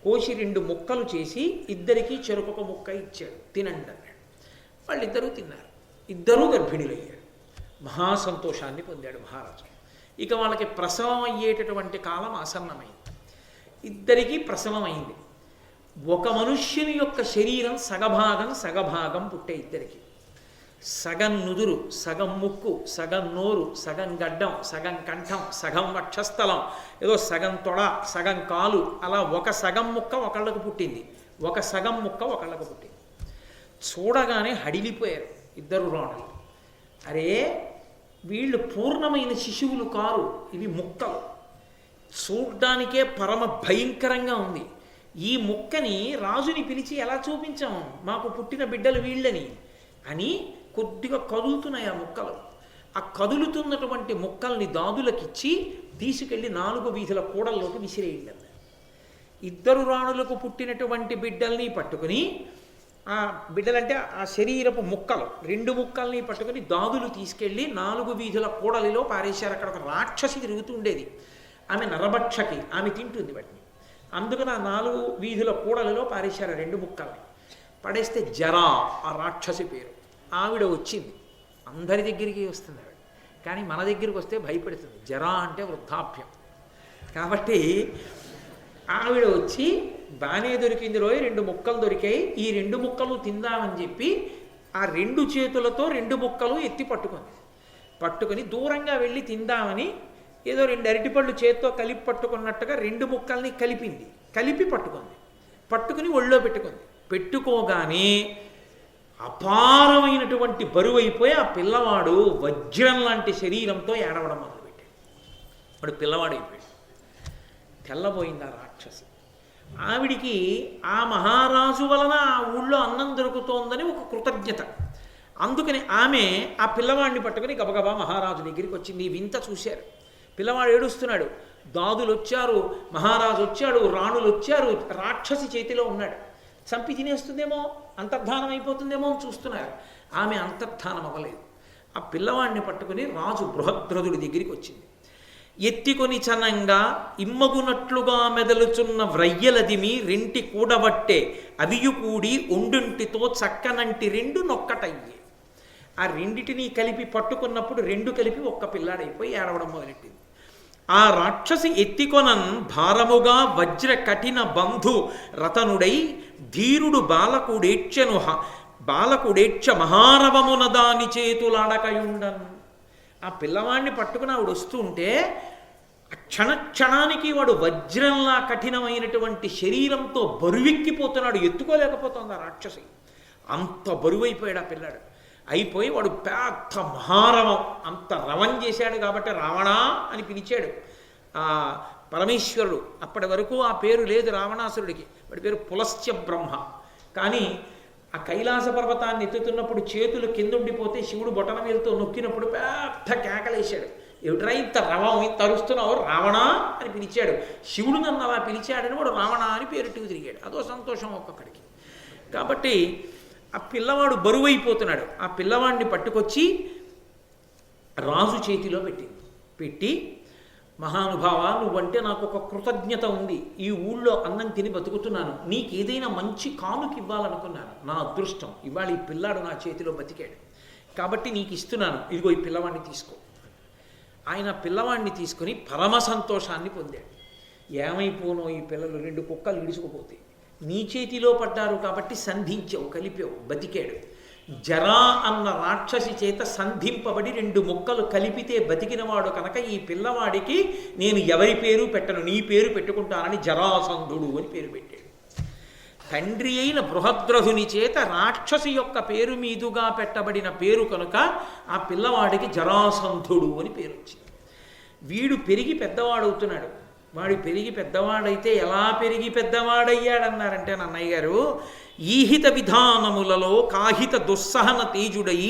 కోసి 2 ముక్కలు చేసి 2కి చెరొక ముక్క ఇచ్చాడు, తినండి అన్నాడు. వాళ్ళిద్దరూ తిన్నారు. 2 గర్భిణులయ్యారు. మహాసంతోషాన్ని పొందాడు మహారాజు. ఇక వాళ్ళకి ప్రసవం అయ్యేటటువంటి కాలం ఆసన్నమైంది. 2కి ప్రసవం అయింది. ఒక మనుష్యుని యొక్క శరీరం సగభాగం సగభాగం పుట్టే ఇద్దరికి. సగం నుదురు, సగం ముక్కు, సగం నోరు, సగం గడ్డం, సగం కంఠం, సగం వక్షస్థలం, ఏదో సగం తొడ, సగం కాలు, అలా ఒక సగం ముక్క ఒకళ్ళకు పుట్టింది, ఒక సగం ముక్క ఒకళ్ళకు పుట్టింది. చూడగానే హడిలిపోయారు ఇద్దరు రాణులు. అరే వీళ్ళు పూర్ణమైన శిశువులు కారు, ఇవి ముక్కలు. చూడ్డానికే పరమ భయంకరంగా ఉంది. ఈ ముక్కని రాజుని పిలిచి ఎలా చూపించాం మాకు పుట్టిన బిడ్డలు వీళ్ళని అని కొద్దిగా కదులుతున్నాయి ఆ ముక్కలు. ఆ కదులుతున్నటువంటి ముక్కల్ని దాదులకిచ్చి తీసుకెళ్ళి 4 వీధుల కూడల్లోకి విసిరేయండి. ఇద్దరు రాణులకు పుట్టినటువంటి బిడ్డల్ని పట్టుకుని, ఆ బిడ్డలంటే ఆ శరీరపు ముక్కలు 2 ముక్కల్ని పట్టుకుని దాదులు తీసుకెళ్ళి 4 వీధుల కూడలిలో పారేశారు. అక్కడ ఒక రాక్షసి తిరుగుతుండేది, ఆమె నరభక్షకి, ఆమె తింటుంది వాటిని. అందుకని ఆ 4 వీధుల కూడలిలో పారేశారు 2 ముక్కల్ని. పడేస్తే జరా ఆ రాక్షసి పేరు. ఆవిడ వచ్చింది, అందరి దగ్గరికి వస్తుంది ఆవిడ, కానీ మన దగ్గరికి వస్తే భయపెడుతుంది. జరా అంటే వృద్ధాప్యం కాబట్టి ఆవిడ వచ్చి బాగానే దొరికింది రోయ్, 2 ముక్కలు దొరికాయి, ఈ 2 ముక్కలు తిందామని చెప్పి ఆ 2 చేతులతో 2 ముక్కలు ఎత్తి పట్టుకొని దూరంగా వెళ్ళి తిందామని ఏదో 2 అరటిపళ్ళు చేత్తో కలిపి పట్టుకున్నట్టుగా 2 ముక్కల్ని కలిపి పట్టుకుని ఒళ్ళో పెట్టుకోగానే అపారమైనటువంటి బరువు అయిపోయి ఆ పిల్లవాడు వజ్రం లాంటి శరీరంతో ఏడవడం మొదలుపెట్టాడు. వాడు పిల్లవాడు అయిపోయాడు. తెల్లబోయింది ఆ రాక్షసి. ఆవిడికి ఆ మహారాజు వలన ఆ ఊళ్ళో అన్నం దొరుకుతోందని ఒక కృతజ్ఞత. అందుకని ఆమె ఆ పిల్లవాడిని పట్టుకుని గబగబా మహారాజు దగ్గరికి వచ్చింది. వింత చూశారు, పిల్లవాడు ఏడుస్తున్నాడు, దాదులు వచ్చారు, మహారాజు వచ్చాడు, రాణులు వచ్చారు, రాక్షసి చేతిలో ఉన్నాడు, చంపి తినేస్తుందేమో, అంతర్ధానం అయిపోతుందేమో అని చూస్తున్నారు. ఆమె అంతర్ధానం అవ్వలేదు. ఆ పిల్లవాడిని పట్టుకుని రాజు బృహద్రథుడి దగ్గరికి వచ్చింది. ఎత్తికొని చనంగా ఇమ్మగునట్లుగా మెదలుచున్న వ్రయ్యలదిమి 2 కూడబట్టే అవియు కూడి ఒండుంటితో చక్కనంటి 2 నొక్కటయ్యే. ఆ 2 కలిపి పట్టుకున్నప్పుడు 2 కలిపి ఒక్క పిల్లాడైపోయి ఏడవడం మొదలెట్టింది. ఆ రాక్షసి ఎత్తికొనన్ భారముగా వజ్ర కఠిన బంధు రతనుడై ధీరుడు బాలకుడేక్ష మహారవమున దాని చేతులాడకయుండన్. ఆ పిల్లవాడిని పట్టుకుని ఆవిడ వస్తుంటే క్షణానికి వాడు వజ్రంలా కఠినమైనటువంటి శరీరంతో బరువెక్కిపోతున్నాడు, ఎత్తుకోలేకపోతుంది ఆ రాక్షసి. అంత బరువైపోయాడు ఆ పిల్లాడు. అయిపోయి వాడు పెద్ద మహారవం, అంత రవం చేశాడు కాబట్టి రావణా అని పిలిచాడు ఆ పరమేశ్వరుడు. అప్పటి వరకు ఆ పేరు లేదు రావణాసురుడికి, వాడి పేరు పులస్త్య బ్రహ్మ. కానీ ఆ కైలాస పర్వతాన్ని ఎత్తుతున్నప్పుడు చేతులు కిందుండిపోతే శివుడు బొటన వేలుతో నొక్కినప్పుడు పెద్ద కేకలేశాడు. ఏమిట్రా ఇంత రవం, ఇంత అరుస్తున్నావు, రావణా అని పిలిచాడు. శివుడు నన్ను అలా పిలిచాడని వాడు రావణా అని పేరుట్టుకు తిరిగాడు. అదో సంతోషం ఒక్కొక్కడికి. కాబట్టి ఆ పిల్లవాడు బరువైపోతున్నాడు. ఆ పిల్లవాడిని పట్టుకొచ్చి రాజు చేతిలో పెట్టి మహానుభావ, నువ్వంటే నాకు ఒక కృతజ్ఞత ఉంది, ఈ ఊళ్ళో అన్నం తిని బతుకుతున్నాను, నీకు ఏదైనా మంచి కానుక ఇవ్వాలనుకున్నాను, నా అదృష్టం ఇవాళ ఈ పిల్లాడు నా చేతిలో బతికాడు కాబట్టి నీకు ఇస్తున్నాను, ఇదిగో ఈ పిల్లవాడిని తీసుకో. ఆయన పిల్లవాడిని తీసుకుని పరమ సంతోషాన్ని పొందాడు. ఏమైపోనో ఈ పిల్లలు 2 కుక్కలు ఇడుచుకుపోతాయి, నీ చేతిలో పడ్డారు కాబట్టి సంధించావు, కలిపావు, బతికాడు. జరా అన్న రాక్షసి చేత సంధింపబడి 2 ముక్కలు కలిపితే బతికినవాడు కనుక ఈ పిల్లవాడికి నేను ఎవరి పేరు పెట్టను, నీ పేరు పెట్టుకుంటానని జరాసంధుడు అని పేరు పెట్టాడు. తండ్రి అయిన బృహద్రథుని చేత రాక్షసి యొక్క పేరు మీదుగా పెట్టబడిన పేరు కనుక ఆ పిల్లవాడికి జరాసంధుడు అని పేరు వచ్చింది. వీడు పెరిగి పెద్దవాడవుతున్నాడు. వాడు పెరిగి పెద్దవాడైతే ఎలా పెరిగి పెద్దవాడయ్యాడన్నారంటే నన్నయ్య గారు, ఈహిత విధానములలో కాహిత దుస్సహన తేజుడై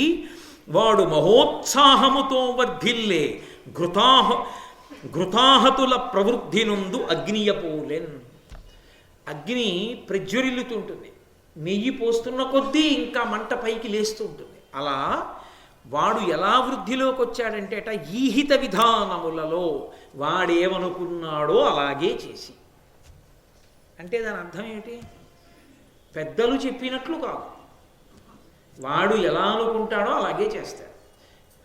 వాడు మహోత్సాహముతో వర్ధిల్లే ఘృతాహతుల ప్రవృద్ధి నుండు అగ్నియపోలెన్. అగ్ని ప్రజ్వరిల్లుతుంటుంది, నెయ్యి పోస్తున్న కొద్దీ ఇంకా మంట పైకి లేస్తూ ఉంటుంది. అలా వాడు ఎలా వృద్ధిలోకి వచ్చాడంటే ఈహిత విధానములలో వాడేమనుకున్నాడో అలాగే చేసి. అంటే దాని అర్థం ఏమిటి? పెద్దలు చెప్పినట్లు కాదు, వాడు ఎలా అనుకుంటాడో అలాగే చేస్తాడు.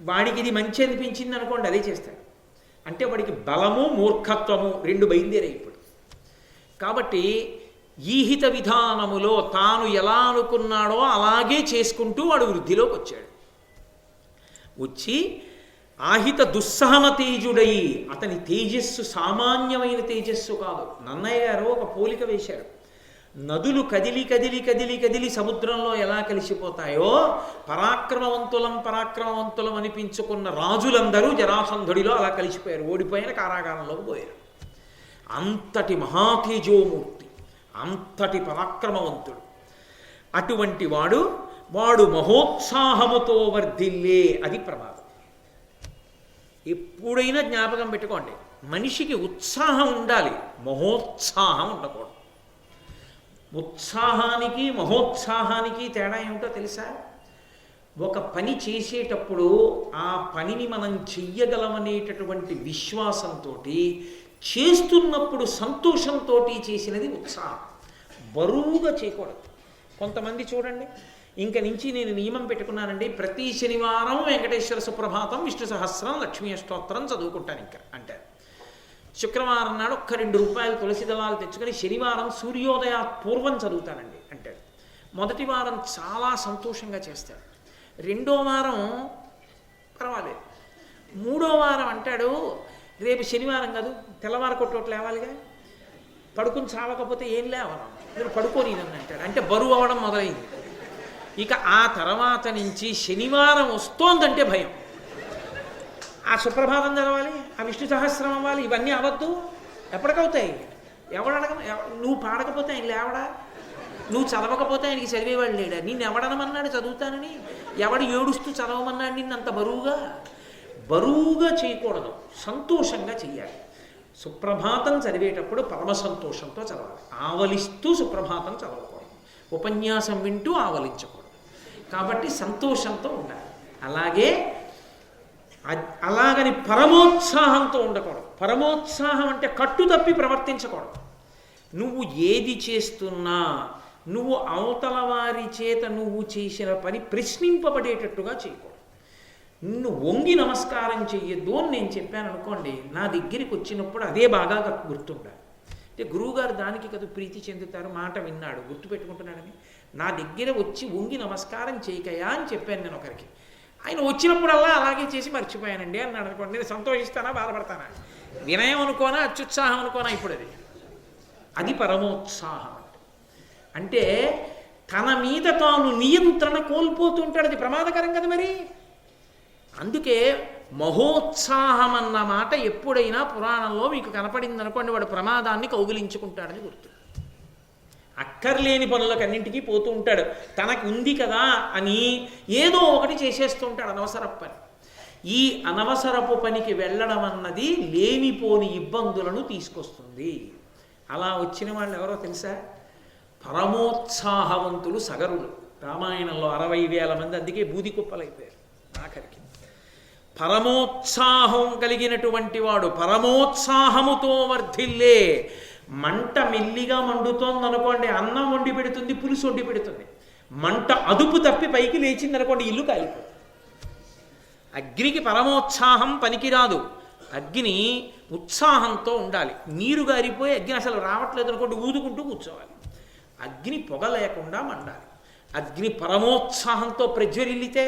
వాడికి ఇది మంచి అనిపించింది అనుకోండి, అదే చేస్తాడు. అంటే వాడికి బలము మూర్ఖత్వము 2 బయలుదేరాయి ఇప్పుడు. కాబట్టి ఈహిత విధానములో తాను ఎలా అనుకున్నాడో అలాగే చేసుకుంటూ వాడు వృద్ధిలోకి వచ్చాడు. వచ్చి ఆహిత దుస్సహన తేజుడై, అతని తేజస్సు సామాన్యమైన తేజస్సు కాదు. నన్నయ్య గారు ఒక పోలిక వేశారు. నదులు కదిలి కదిలి కదిలి కదిలి సముద్రంలో ఎలా కలిసిపోతాయో పరాక్రమవంతులం అనిపించుకున్న రాజులందరూ జరాసంధుడిలో అలా కలిసిపోయారు, ఓడిపోయిన కారాగారంలోకి పోయారు. అంతటి మహాతేజోమూర్తి, అంతటి పరాక్రమవంతుడు. అటువంటి వాడు మహోత్సాహముతో వర్ధిల్లే, అది ప్రమాదం. ఎప్పుడైనా జ్ఞాపకం పెట్టుకోండి, మనిషికి ఉత్సాహం ఉండాలి, మహోత్సాహం ఉండకూడదు. ఉత్సాహానికి మహోత్సాహానికి తేడా ఏమిటో తెలుసా? ఒక పని చేసేటప్పుడు ఆ పనిని మనం చెయ్యగలమనేటటువంటి విశ్వాసంతో, చేస్తున్నప్పుడు సంతోషంతో చేసినది ఉత్సాహం. బరువుగా చేయకూడదు. కొంతమంది చూడండి, ఇంక నుంచి నేను నియమం పెట్టుకున్నానండి, ప్రతి శనివారం వెంకటేశ్వర సుప్రభాతం, విష్ణు సహస్రం, లక్ష్మీ అష్టోత్తరం చదువుకుంటాను ఇంకా అంటే. శుక్రవారం నాడు ఒక్క 2 రూపాయలు తులసి దళాలు తెచ్చుకొని శనివారం సూర్యోదయ పూర్వం చదువుతానండి అంటాడు. మొదటి వారం చాలా సంతోషంగా చేస్తాడు. 2వ వారం పర్వాలేదు. 3వ వారం అంటాడు, రేపు శనివారం కాదు, తెల్లవారు కొట్టోట్లు లేవాలిగా, పడుకుని చావకపోతే ఏం లేవను, మీరు పడుకోని అంటాడు. అంటే బరువు అవ్వడం మొదలైంది. ఇక ఆ తర్వాత నుంచి శనివారం వస్తోందంటే భయం. ఆ సుప్రభాతం చదవాలి, ఆ విష్ణు సహస్రం అవ్వాలి, ఇవన్నీ అవద్దు. ఎప్పటికవుతాయి? నువ్వు పాడకపోతే ఆయన లేవడా? నువ్వు చదవకపోతే ఆయనకి చదివేవాడు లేడా? నిన్ను ఎవడనమన్నాడు చదువుతానని? ఎవడు ఏడుస్తూ చదవమన్నాడు నిన్ను అంత బరువుగా చేయకూడదు, సంతోషంగా చెయ్యాలి. సుప్రభాతం చదివేటప్పుడు పరమ సంతోషంతో చదవాలి. ఆవలిస్తూ సుప్రభాతం చదవకూడదు, ఉపన్యాసం వింటూ ఆవలించకూడదు. కాబట్టి సంతోషంతో ఉండాలి. అలాగని పరమోత్సాహంతో ఉండకూడదు. పరమోత్సాహం అంటే కట్టు తప్పి ప్రవర్తించకూడదు. నువ్వు ఏది చేస్తున్నా నువ్వు అవతల వారి చేత నువ్వు చేసిన పని ప్రశ్నింపబడేటట్టుగా చేయకూడదు. నిన్ను వంగి నమస్కారం చెయ్యొద్దు అని నేను చెప్పాను అనుకోండి, నా దగ్గరికి వచ్చినప్పుడు అదే బాగా గుర్తుండాలి. అంటే గురువుగారు దానికి కదా ప్రీతి చెందుతారు, మాట విన్నాడు, గుర్తుపెట్టుకుంటున్నాడని. నా దగ్గర వచ్చి వంగి నమస్కారం చేయకయా అని చెప్పాను నేను ఒకరికి. ఆయన వచ్చినప్పుడల్లా అలాగే చేసి మర్చిపోయానండి అన్నాడు అనుకోండి, నేను సంతోషిస్తానా బాధపడతానా? వినయం అనుకోనా అత్యుత్సాహం అనుకోనా? ఇప్పుడు అది పరమోత్సాహం అంటే తన మీద తాను నియంత్రణ కోల్పోతుంటాడు. అది ప్రమాదకరం కదా మరి. అందుకే మహోత్సాహం అన్న మాట ఎప్పుడైనా పురాణంలో మీకు కనపడింది అనుకోండి, వాడు ప్రమాదాన్ని కౌగిలించుకుంటాడని గుర్తు. అక్కర్లేని పనులకన్నింటికీ పోతూ ఉంటాడు. తనకు ఉంది కదా అని ఏదో ఒకటి చేసేస్తూ ఉంటాడు, అనవసరపు పని. ఈ అనవసరపు పనికి వెళ్ళడం అన్నది లేనిపోని ఇబ్బందులను తీసుకొస్తుంది. అలా వచ్చిన వాళ్ళు ఎవరో తెలుసా? పరమోత్సాహవంతులు సగరులు. రామాయణంలో 60,000 మంది అందుకే బూది కుప్పలైపోయారు ఆఖరికి. పరమోత్సాహం కలిగినటువంటి వాడు, పరమోత్సాహముతో వర్ధిల్లే. మంట మెల్లిగా మండుతోంది అనుకోండి, అన్నం వండి పెడుతుంది, పులుసు వండి పెడుతుంది. మంట అదుపు తప్పి పైకి లేచింది అనుకోండి, ఇల్లు కాలిపోతుంది. అగ్నికి పరమోత్సాహం పనికిరాదు. అగ్ని ఉత్సాహంతో ఉండాలి. నీరు గారిపోయి అగ్ని అసలు రావట్లేదు అనుకోండి, ఊదుకుంటూ కూర్చోవాలి. అగ్ని పొగ లేకుండా మండాలి. అగ్ని పరమోత్సాహంతో ప్రజ్వరిల్లితే